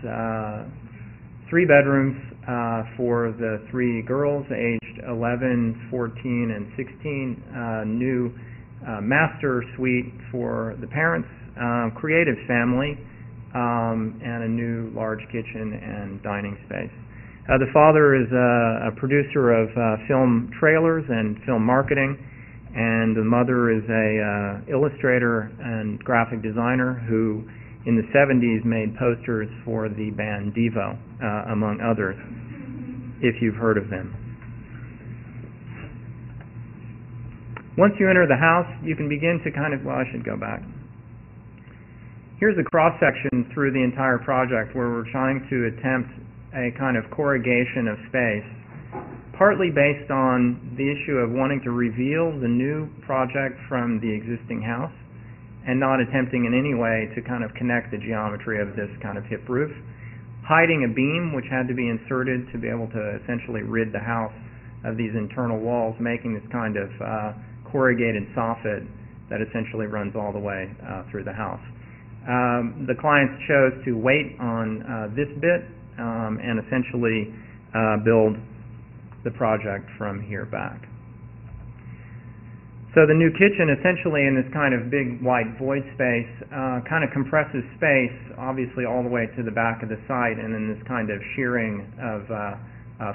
3 bedrooms for the 3 girls aged 11, 14, and 16, new master suite for the parents, creative family, and a new large kitchen and dining space. The father is a producer of film trailers and film marketing, and the mother is a illustrator and graphic designer who in the 70s made posters for the band Devo, among others, if you've heard of them. Once you enter the house, you can begin to kind of, well, I should go back. Here's a cross-section through the entire project where we're trying to attempt a kind of corrugation of space, partly based on the issue of wanting to reveal the new project from the existing house and not attempting in any way to kind of connect the geometry of this kind of hip roof, hiding a beam which had to be inserted to be able to essentially rid the house of these internal walls, making this kind of corrugated soffit that essentially runs all the way through the house. The clients chose to wait on this bit and essentially build the project from here back. So the new kitchen essentially in this kind of big white void space kind of compresses space obviously all the way to the back of the site, and then this kind of shearing of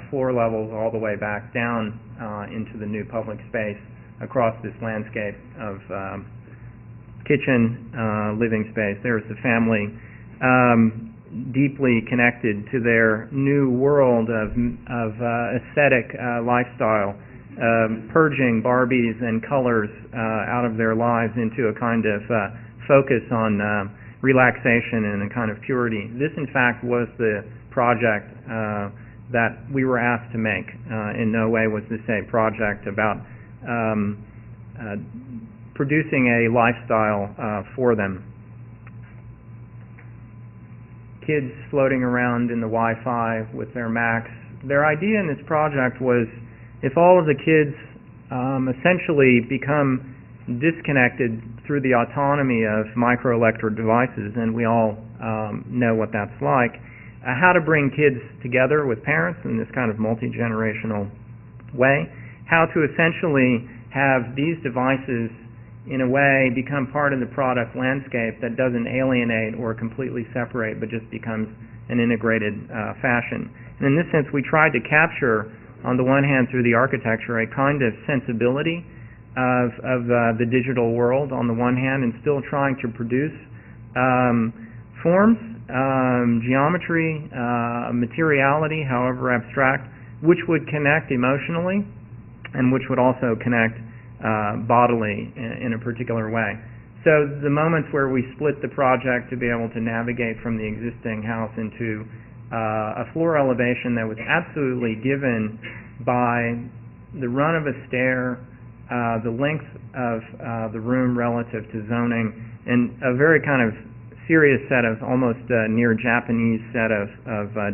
floor levels all the way back down into the new public space across this landscape of kitchen, living space. There's the family deeply connected to their new world of aesthetic lifestyle, purging Barbies and colors out of their lives into a kind of focus on relaxation and a kind of purity. This, in fact, was the project that we were asked to make. In no way was this a project about producing a lifestyle for them. Kids floating around in the Wi-Fi with their Macs. Their idea in this project was if all of the kids essentially become disconnected through the autonomy of microelectrode devices, and we all know what that's like, how to bring kids together with parents in this kind of multi-generational way, how to essentially have these devices in a way become part of the product landscape that doesn't alienate or completely separate but just becomes an integrated fashion. And in this sense we tried to capture on the one hand through the architecture a kind of sensibility of the digital world on the one hand, and still trying to produce forms, geometry, materiality, however abstract, which would connect emotionally and which would also connect bodily in a particular way. So the moments where we split the project to be able to navigate from the existing house into a floor elevation that was absolutely given by the run of a stair, the length of the room relative to zoning, and a very kind of serious set of almost near Japanese set of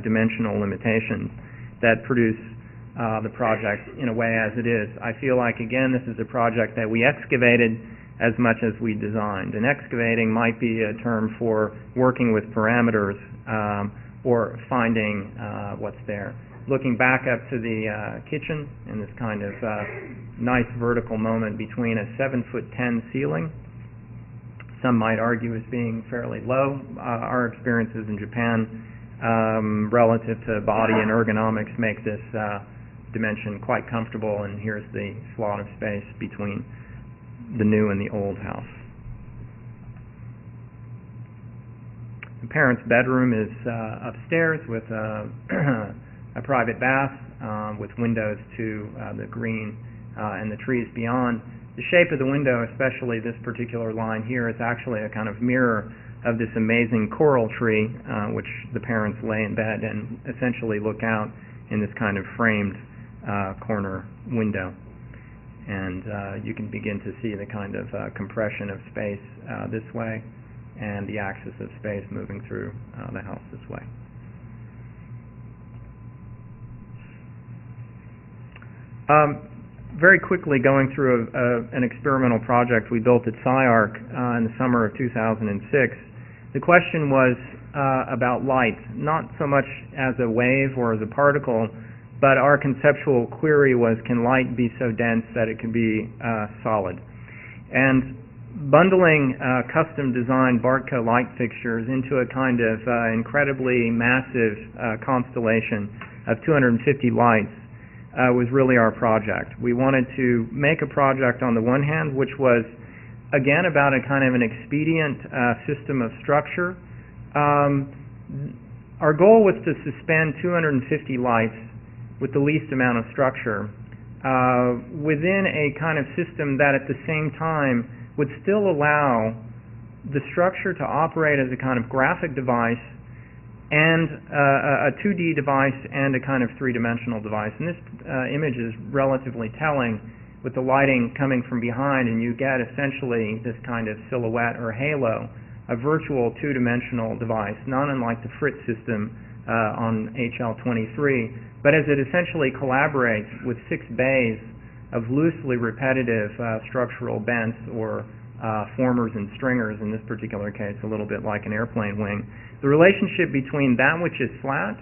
dimensional limitations that produce the project in a way as it is. I feel like, again, this is a project that we excavated as much as we designed. And excavating might be a term for working with parameters or finding what's there. Looking back up to the kitchen in this kind of nice vertical moment between a 7'10" ceiling, some might argue as being fairly low. Our experiences in Japan relative to body and ergonomics make this dimension quite comfortable, and here's the slot of space between the new and the old house. The parents' bedroom is upstairs with a private bath with windows to the green and the trees beyond. The shape of the window, especially this particular line here, is actually a kind of mirror of this amazing coral tree, which the parents lay in bed and essentially look out in this kind of framed corner window. And you can begin to see the kind of compression of space this way and the axis of space moving through the house this way. Very quickly, going through an experimental project we built at SciArc in the summer of 2006, the question was about light, not so much as a wave or as a particle, but our conceptual query was, can light be so dense that it can be solid? And bundling custom-designed Bartco light fixtures into a kind of incredibly massive constellation of 250 lights was really our project. We wanted to make a project on the one hand which was, again, about a kind of an expedient system of structure. Our goal was to suspend 250 lights with the least amount of structure within a kind of system that at the same time would still allow the structure to operate as a kind of graphic device and a 2D device and a kind of three-dimensional device. And this image is relatively telling with the lighting coming from behind, and you get essentially this kind of silhouette or halo, a virtual two-dimensional device, not unlike the Fritz system on HL23, but as it essentially collaborates with 6 bays of loosely repetitive structural bents or formers and stringers, in this particular case a little bit like an airplane wing. The relationship between that which is flat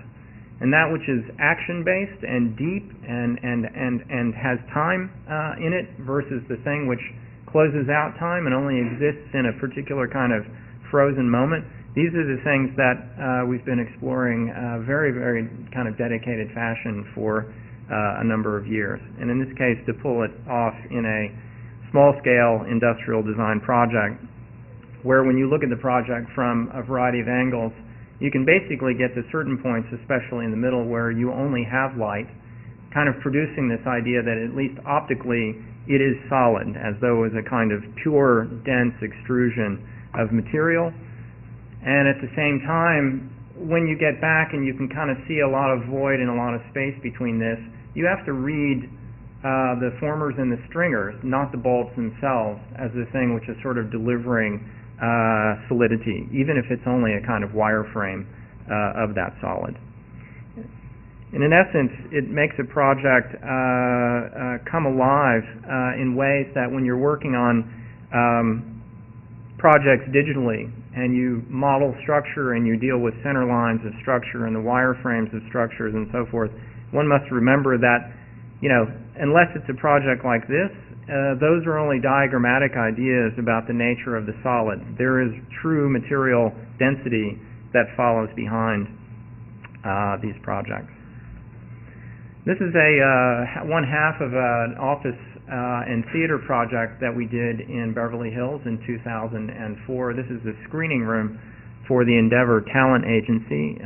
and that which is action-based and deep and has time in it versus the thing which closes out time and only exists in a particular kind of frozen moment. These are the things that we've been exploring very, very kind of dedicated fashion for a number of years. And in this case, to pull it off in a small-scale industrial design project, where when you look at the project from a variety of angles, you can basically get to certain points, especially in the middle, where you only have light, kind of producing this idea that at least optically it is solid, as though it was a kind of pure, dense extrusion of material. And at the same time, when you get back and you can kind of see a lot of void and a lot of space between this, you have to read the formers and the stringers, not the bolts themselves, as the thing which is sort of delivering solidity, even if it's only a kind of wireframe of that solid. And in essence, it makes a project come alive in ways that when you're working on projects digitally and you model structure and you deal with center lines of structure and the wireframes of structures and so forth, one must remember that, you know, unless it's a project like this, those are only diagrammatic ideas about the nature of the solid. There is true material density that follows behind these projects. This is one half of an office and theater project that we did in Beverly Hills in 2004. This is the screening room for the Endeavor Talent Agency.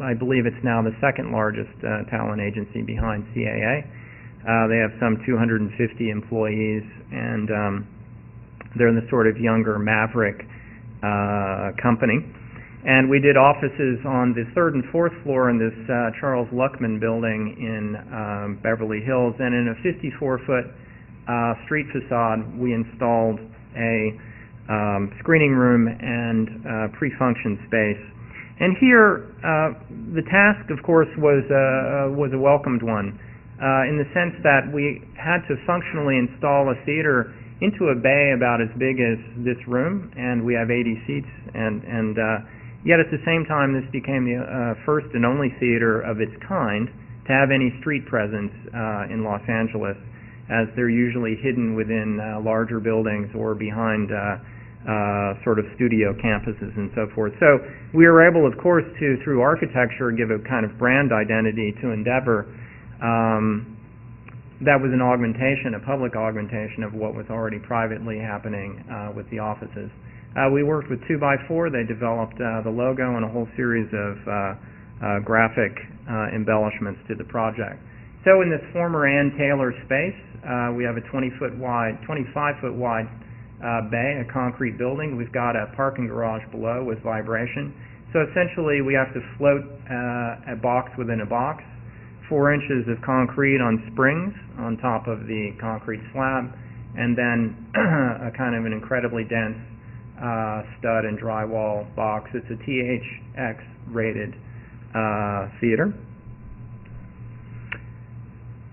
I believe it's now the second largest talent agency behind CAA. They have some 250 employees, and they're the sort of younger maverick company. And we did offices on the 3rd and 4th floor in this Charles Luckman building in Beverly Hills. And in a 54-foot street facade, we installed a screening room and pre-function space. And here, the task, of course, was a welcomed one, in the sense that we had to functionally install a theater into a bay about as big as this room, and we have 80 seats, and yet at the same time this became the first and only theater of its kind to have any street presence in Los Angeles, as they're usually hidden within larger buildings or behind sort of studio campuses and so forth. So we were able, of course, to, through architecture, give a kind of brand identity to Endeavor. That was an augmentation, a public augmentation of what was already privately happening with the offices. We worked with 2x4. They developed the logo and a whole series of graphic embellishments to the project. So in this former Ann Taylor space, we have a 25-foot wide bay, a concrete building. We've got a parking garage below with vibration. So essentially we have to float a box within a box, 4 inches of concrete on springs on top of the concrete slab, and then a kind of an incredibly dense stud and drywall box. It's a THX rated theater.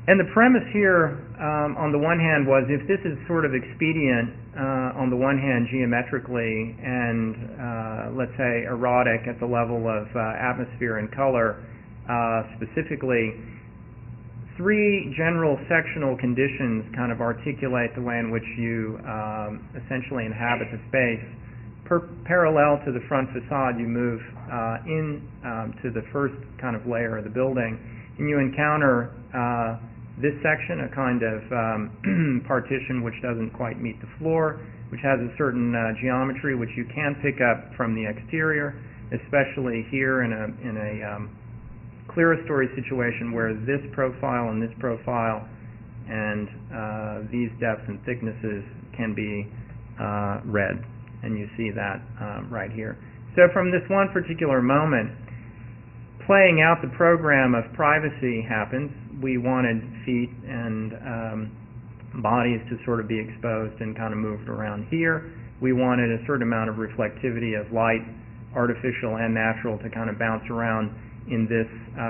And the premise here, on the one hand, was if this is sort of expedient, on the one hand geometrically, and let's say erotic at the level of atmosphere and color, specifically, 3 general sectional conditions kind of articulate the way in which you essentially inhabit the space. Parallel to the front facade, you move in to the first kind of layer of the building, and you encounter this section, a kind of partition which doesn't quite meet the floor, which has a certain geometry which you can pick up from the exterior, especially here in a clerestory situation where this profile and this profile and these depths and thicknesses can be read, and you see that right here. So from this one particular moment, playing out the program of privacy happens. We wanted feet and bodies to sort of be exposed and kind of moved around here. We wanted a certain amount of reflectivity of light, artificial and natural, to kind of bounce around in this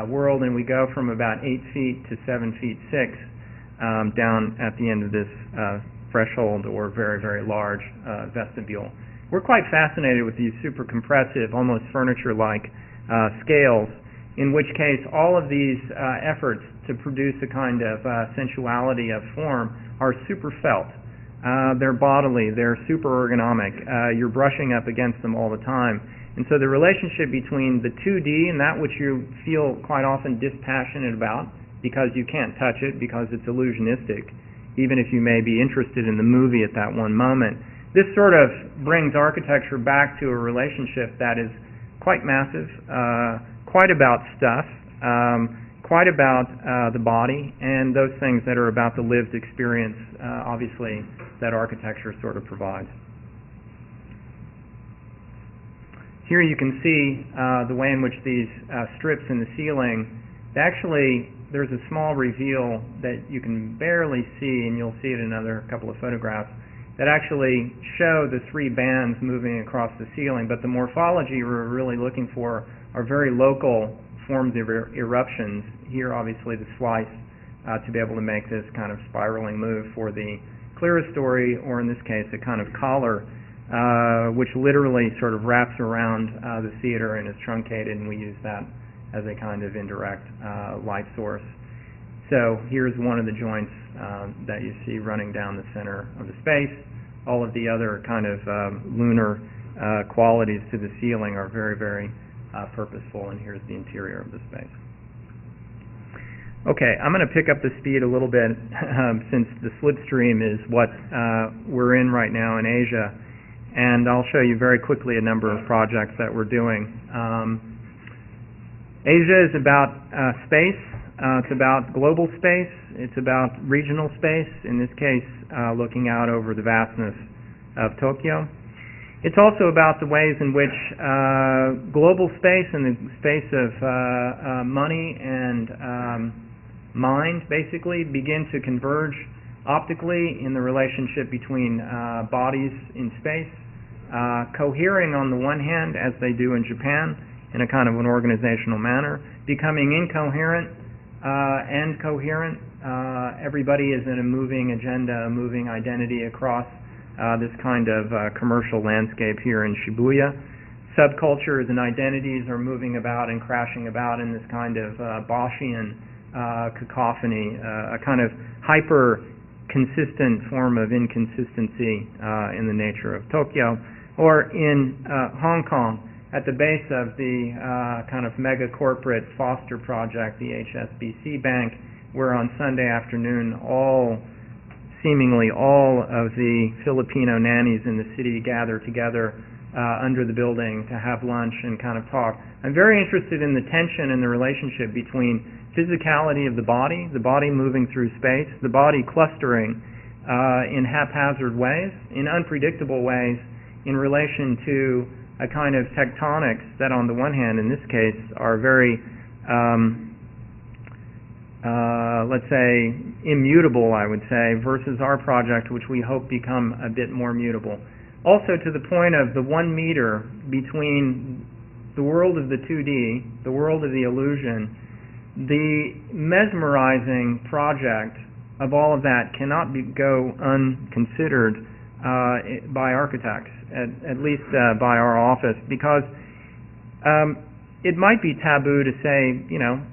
world, and we go from about 8 feet to 7 feet 6 down at the end of this threshold or very, very large vestibule. We're quite fascinated with these super compressive, almost furniture-like scales, in which case all of these efforts to produce a kind of sensuality of form are super felt. They're bodily, they're super ergonomic. You're brushing up against them all the time. And so the relationship between the 2D and that which you feel quite often dispassionate about because you can't touch it, because it's illusionistic, even if you may be interested in the movie at that one moment, this sort of brings architecture back to a relationship that is quite massive, quite about stuff, quite about the body, and those things that are about the lived experience, obviously, that architecture sort of provides. Here you can see the way in which these strips in the ceiling, actually there's a small reveal that you can barely see, and you'll see it in another couple of photographs, that actually show the 3 bands moving across the ceiling, but the morphology we're really looking for are very local forms of eruptions. Here obviously the slice to be able to make this kind of spiraling move for the clerestory, or in this case a kind of collar, which literally sort of wraps around the theater and is truncated, and we use that as a kind of indirect light source. So here's one of the joints that you see running down the center of the space. All of the other kind of lunar qualities to the ceiling are very, very purposeful, and here's the interior of the space. Okay, I'm going to pick up the speed a little bit since the slipstream is what we're in right now in Asia. And I'll show you very quickly a number of projects that we're doing. Asia is about space. It's about global space. It's about regional space, in this case looking out over the vastness of Tokyo. It's also about the ways in which global space and the space of money and mind basically begin to converge optically in the relationship between bodies in space, cohering on the one hand as they do in Japan in a kind of an organizational manner, becoming incoherent and coherent. Everybody is in a moving agenda, a moving identity across this kind of commercial landscape here in Shibuya. Subcultures and identities are moving about and crashing about in this kind of Boschian cacophony, a kind of hyper-consistent form of inconsistency in the nature of Tokyo. Or in Hong Kong, at the base of the kind of mega-corporate foster project, the HSBC Bank, where on Sunday afternoon seemingly all of the Filipino nannies in the city gather together under the building to have lunch and kind of talk. I'm very interested in the tension and the relationship between physicality of the body moving through space, the body clustering in haphazard ways, in unpredictable ways, in relation to a kind of tectonics that on the one hand, in this case, are very let's say, immutable, I would say, versus our project, which we hope become a bit more mutable. Also to the point of the 1 meter between the world of the 2D, the world of the illusion, the mesmerizing project of all of that cannot go unconsidered by architects, at least by our office, because it might be taboo to say,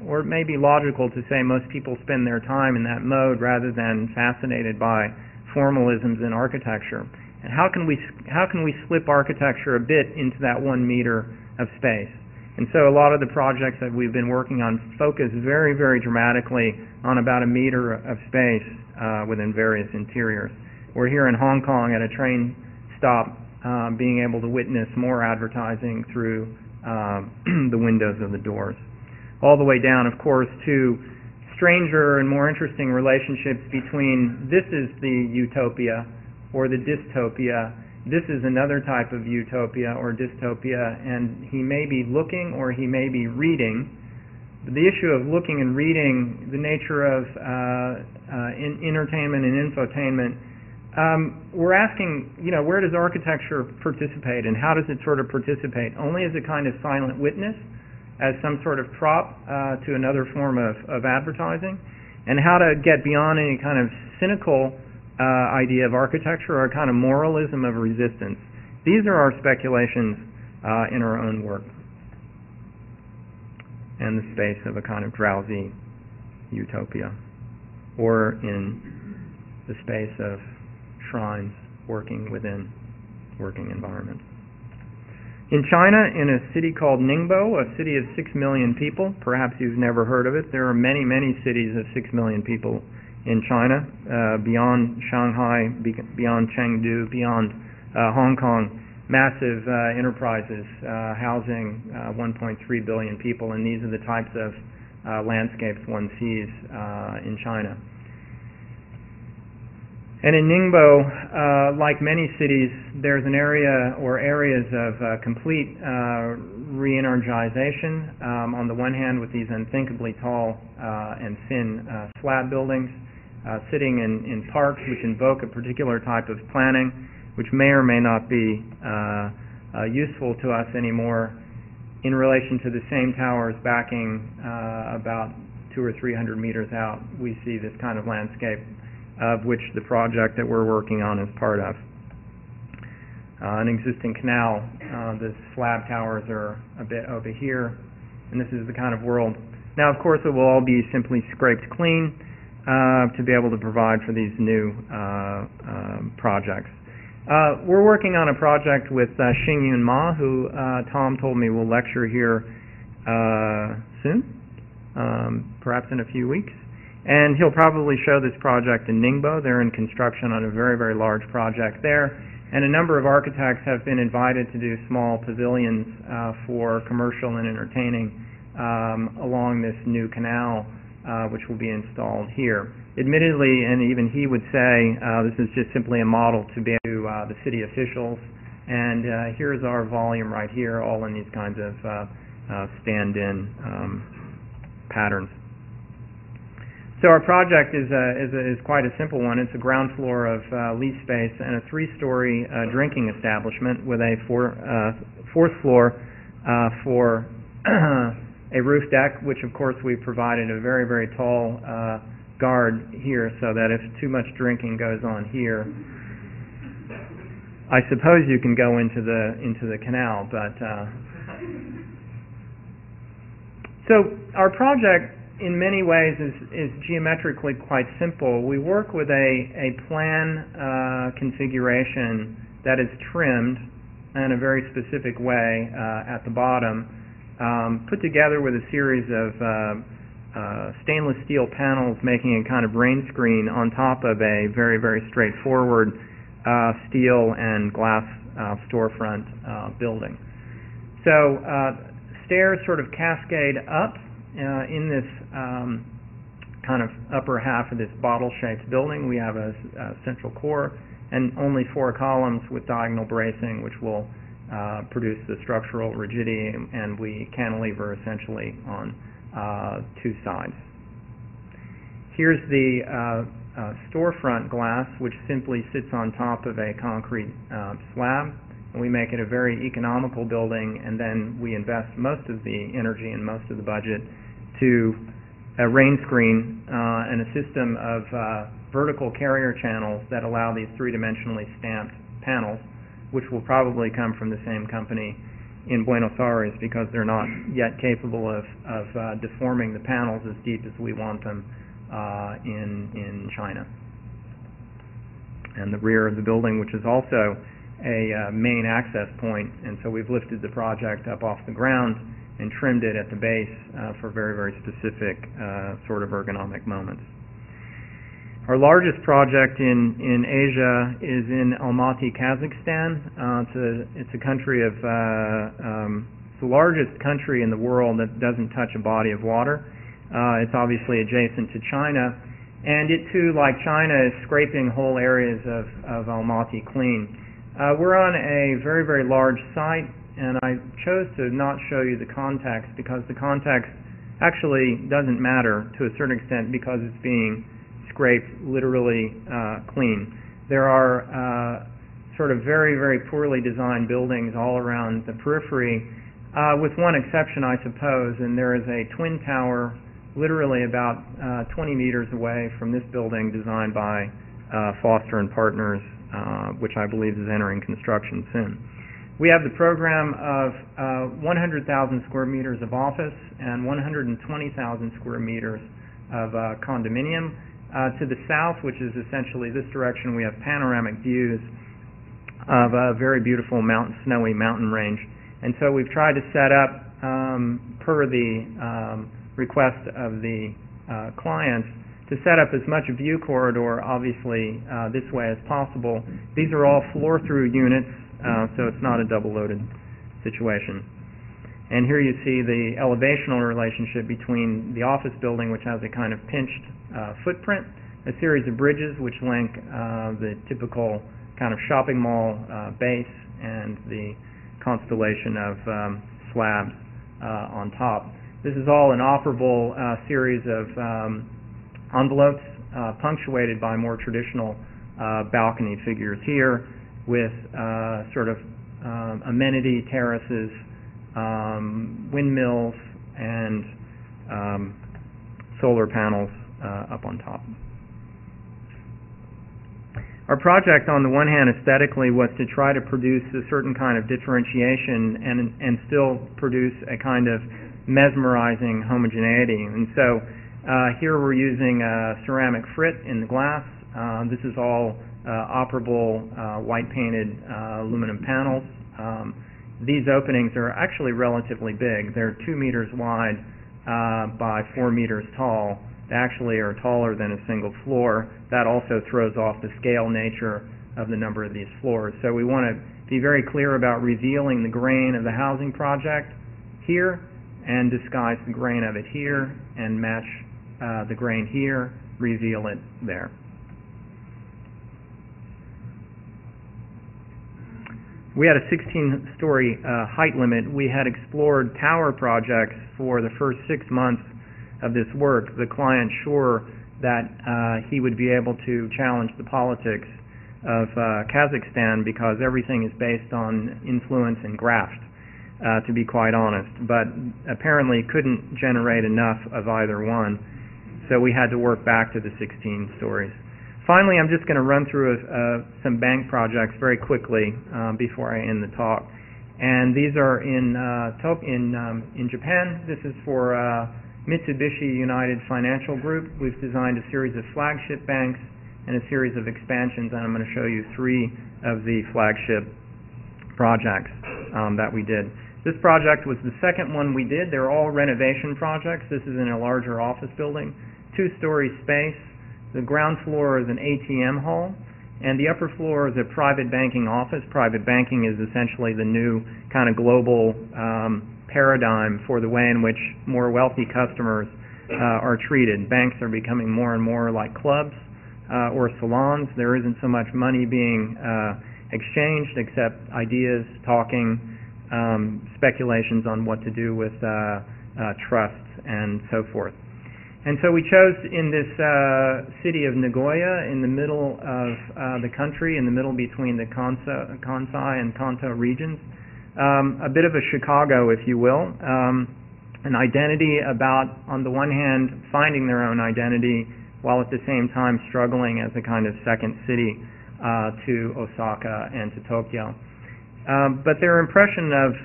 or it may be logical to say most people spend their time in that mode rather than fascinated by formalisms in architecture. And how can we slip architecture a bit into that 1 meter of space? And so a lot of the projects that we've been working on focus very, very dramatically on about 1 meter of space within various interiors. We're here in Hong Kong at a train stop being able to witness more advertising through the windows of the doors. All the way down, of course, to stranger and more interesting relationships between this is the utopia or the dystopia, this is another type of utopia or dystopia, and he may be looking or he may be reading. The issue of looking and reading, the nature of entertainment and infotainment, we're asking, where does architecture participate and how does it sort of participate? Only as a kind of silent witness, as some sort of prop to another form of advertising? And how to get beyond any kind of cynical idea of architecture or a kind of moralism of resistance. These are our speculations in our own work and the space of a kind of drowsy utopia, or in the space of shrines working within working environments. In China, in a city called Ningbo, a city of 6 million people, perhaps you've never heard of it, there are many, many cities of 6 million people in China, beyond Shanghai, beyond Chengdu, beyond Hong Kong, massive enterprises housing 1.3 billion people, and these are the types of landscapes one sees in China. And in Ningbo, like many cities, there's an area or areas of complete re-energization. On the one hand, with these unthinkably tall and thin slab buildings, sitting in parks which invoke a particular type of planning, which may or may not be useful to us anymore, in relation to the same towers backing about 200 or 300 meters out. We see this kind of landscape, of which the project that we're working on is part of. An existing canal, the slab towers are a bit over here, and this is the kind of world. Now, of course, it will all be simply scraped clean to be able to provide for these new projects. We're working on a project with Xingyun Ma, who Tom told me will lecture here soon, perhaps in a few weeks. And he'll probably show this project in Ningbo. They're in construction on a very, very large project there. And a number of architects have been invited to do small pavilions for commercial and entertaining along this new canal, which will be installed here. Admittedly, and even he would say, this is just simply a model to be able to the city officials And here's our volume right here, all in these kinds of stand-in patterns. So our project is quite a simple one. It's a ground floor of lease space and a 3-story drinking establishment with a fourth floor for a roof deck, which of course we provided a very, very tall guard here so that if too much drinking goes on here, I suppose you can go into the canal. But so our project in many ways is geometrically quite simple. We work with a plan configuration that is trimmed in a very specific way at the bottom, put together with a series of stainless steel panels making a kind of rain screen on top of a very, very straightforward steel and glass storefront building. So stairs sort of cascade up in this kind of upper half of this bottle-shaped building. We have a central core and only 4 columns with diagonal bracing, which will produce the structural rigidity, and we cantilever essentially on 2 sides. Here's the storefront glass, which simply sits on top of a concrete slab, and we make it a very economical building, and then we invest most of the energy and most of the budget to a rain screen and a system of vertical carrier channels that allow these 3-dimensionally stamped panels, which will probably come from the same company in Buenos Aires because they're not yet capable of deforming the panels as deep as we want them in China. And the rear of the building, which is also a main access point, and so we've lifted the project up off the ground and trimmed it at the base for very, very specific sort of ergonomic moments. Our largest project in Asia is in Almaty, Kazakhstan. It's a country of it's the largest country in the world that doesn't touch a body of water. It's obviously adjacent to China, and it too, like China, is scraping whole areas of Almaty clean. We're on a very, very large site, and I chose to not show you the context because the context actually doesn't matter to a certain extent because it's being scraped literally clean. There are sort of very, very poorly designed buildings all around the periphery, with one exception, I suppose, and there is a twin tower literally about 20 meters away from this building designed by Foster and Partners, which I believe is entering construction soon. We have the program of 100,000 square meters of office and 120,000 square meters of condominium. To the south, which is essentially this direction, we have panoramic views of a very beautiful snowy mountain range. And so we've tried to set up, per the request of the clients, to set up as much view corridor, obviously, this way as possible. These are all floor-through units, so it's not a double-loaded situation. And here you see the elevational relationship between the office building, which has a kind of pinched footprint, a series of bridges which link the typical kind of shopping mall base, and the constellation of slabs on top. This is all an operable series of envelopes punctuated by more traditional balcony figures here with sort of amenity terraces, windmills, and solar panels up on top. Our project, on the one hand, aesthetically, was to try to produce a certain kind of differentiation and still produce a kind of mesmerizing homogeneity. And so here we're using ceramic frit in the glass. This is all operable white painted aluminum panels. These openings are actually relatively big. They're 2 meters wide by 4 meters tall. They actually are taller than a single floor. That also throws off the scale nature of the number of these floors. So we want to be very clear about revealing the grain of the housing project here and disguise the grain of it here and match the grain here, reveal it there. we had a 16-story height limit. We had explored tower projects for the first 6 months of this work, the client sure that he would be able to challenge the politics of Kazakhstan, because everything is based on influence and graft, to be quite honest, but apparently couldn't generate enough of either one, so we had to work back to the 16 stories. Finally, I'm just going to run through some bank projects very quickly before I end the talk. And these are in Japan. This is for Mitsubishi United Financial Group. We've designed a series of flagship banks and a series of expansions, and I'm going to show you 3 of the flagship projects that we did. This project was the second one we did. They're all renovation projects. This is in a larger office building, 2-story space. The ground floor is an ATM hall, and the upper floor is a private banking office. Private banking is essentially the new kind of global paradigm for the way in which more wealthy customers are treated. Banks are becoming more and more like clubs or salons. There isn't so much money being exchanged except ideas, talking, speculations on what to do with trusts and so forth. And so we chose in this city of Nagoya, in the middle of the country, in the middle between the Kansai and Kanto regions, a bit of a Chicago, if you will, an identity about, on the one hand, finding their own identity, while at the same time struggling as a kind of second city to Osaka and to Tokyo. But their impression of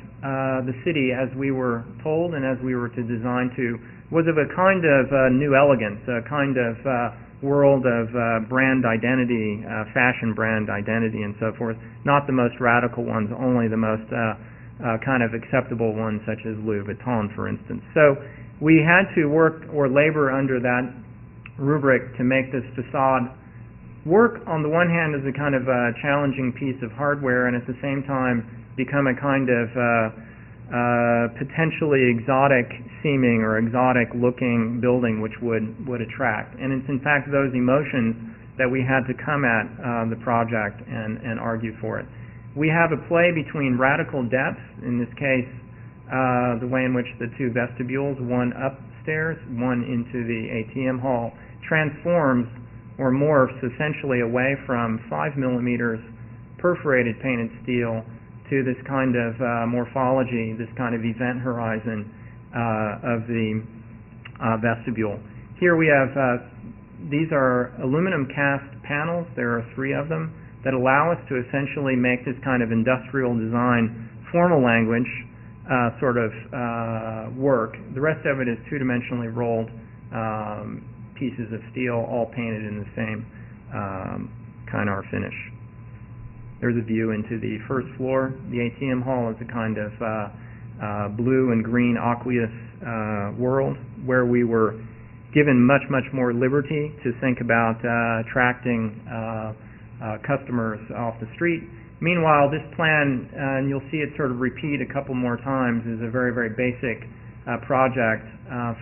the city, as we were told and as we were to design to, was of a kind of new elegance, a kind of world of brand identity, fashion brand identity and so forth. Not the most radical ones, only the most kind of acceptable ones, such as Louis Vuitton, for instance. So we had to work or labor under that rubric to make this facade work, on the one hand, as a kind of challenging piece of hardware, and at the same time become a kind of potentially exotic seeming or exotic looking building which would attract. And it's in fact those emotions that we had to come at the project and argue for it. We have a play between radical depth, in this case the way in which the 2 vestibules, one upstairs, one into the ATM hall, transforms or morphs essentially away from 5 millimeters perforated painted steel to this kind of morphology, this kind of event horizon of the vestibule. Here we have, these are aluminum cast panels, there are 3 of them, that allow us to essentially make this kind of industrial design formal language sort of work. The rest of it is 2-dimensionally rolled pieces of steel, all painted in the same Kynar finish. There's a view into the first floor. The ATM hall is a kind of blue and green aqueous world where we were given much, much more liberty to think about attracting customers off the street. Meanwhile, this plan, and you'll see it sort of repeat a couple more times, is a very, very basic project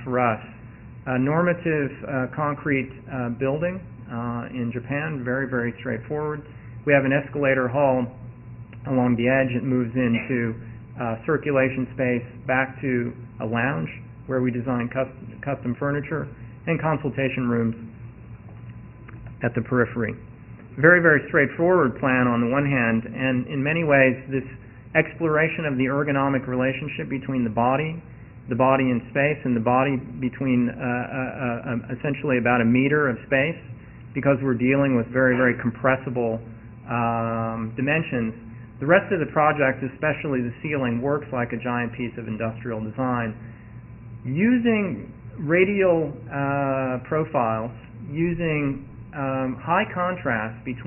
for us. A normative concrete building in Japan, very, very straightforward. We have an escalator hall along the edge. It moves into circulation space back to a lounge where we design custom furniture, and consultation rooms at the periphery. Very, very straightforward plan on the one hand, and in many ways this exploration of the ergonomic relationship between the body in space, and the body between essentially about a meter of space, because we're dealing with very, very compressible dimensions. The rest of the project, especially the ceiling, works like a giant piece of industrial design. Using radial profiles, using high contrast between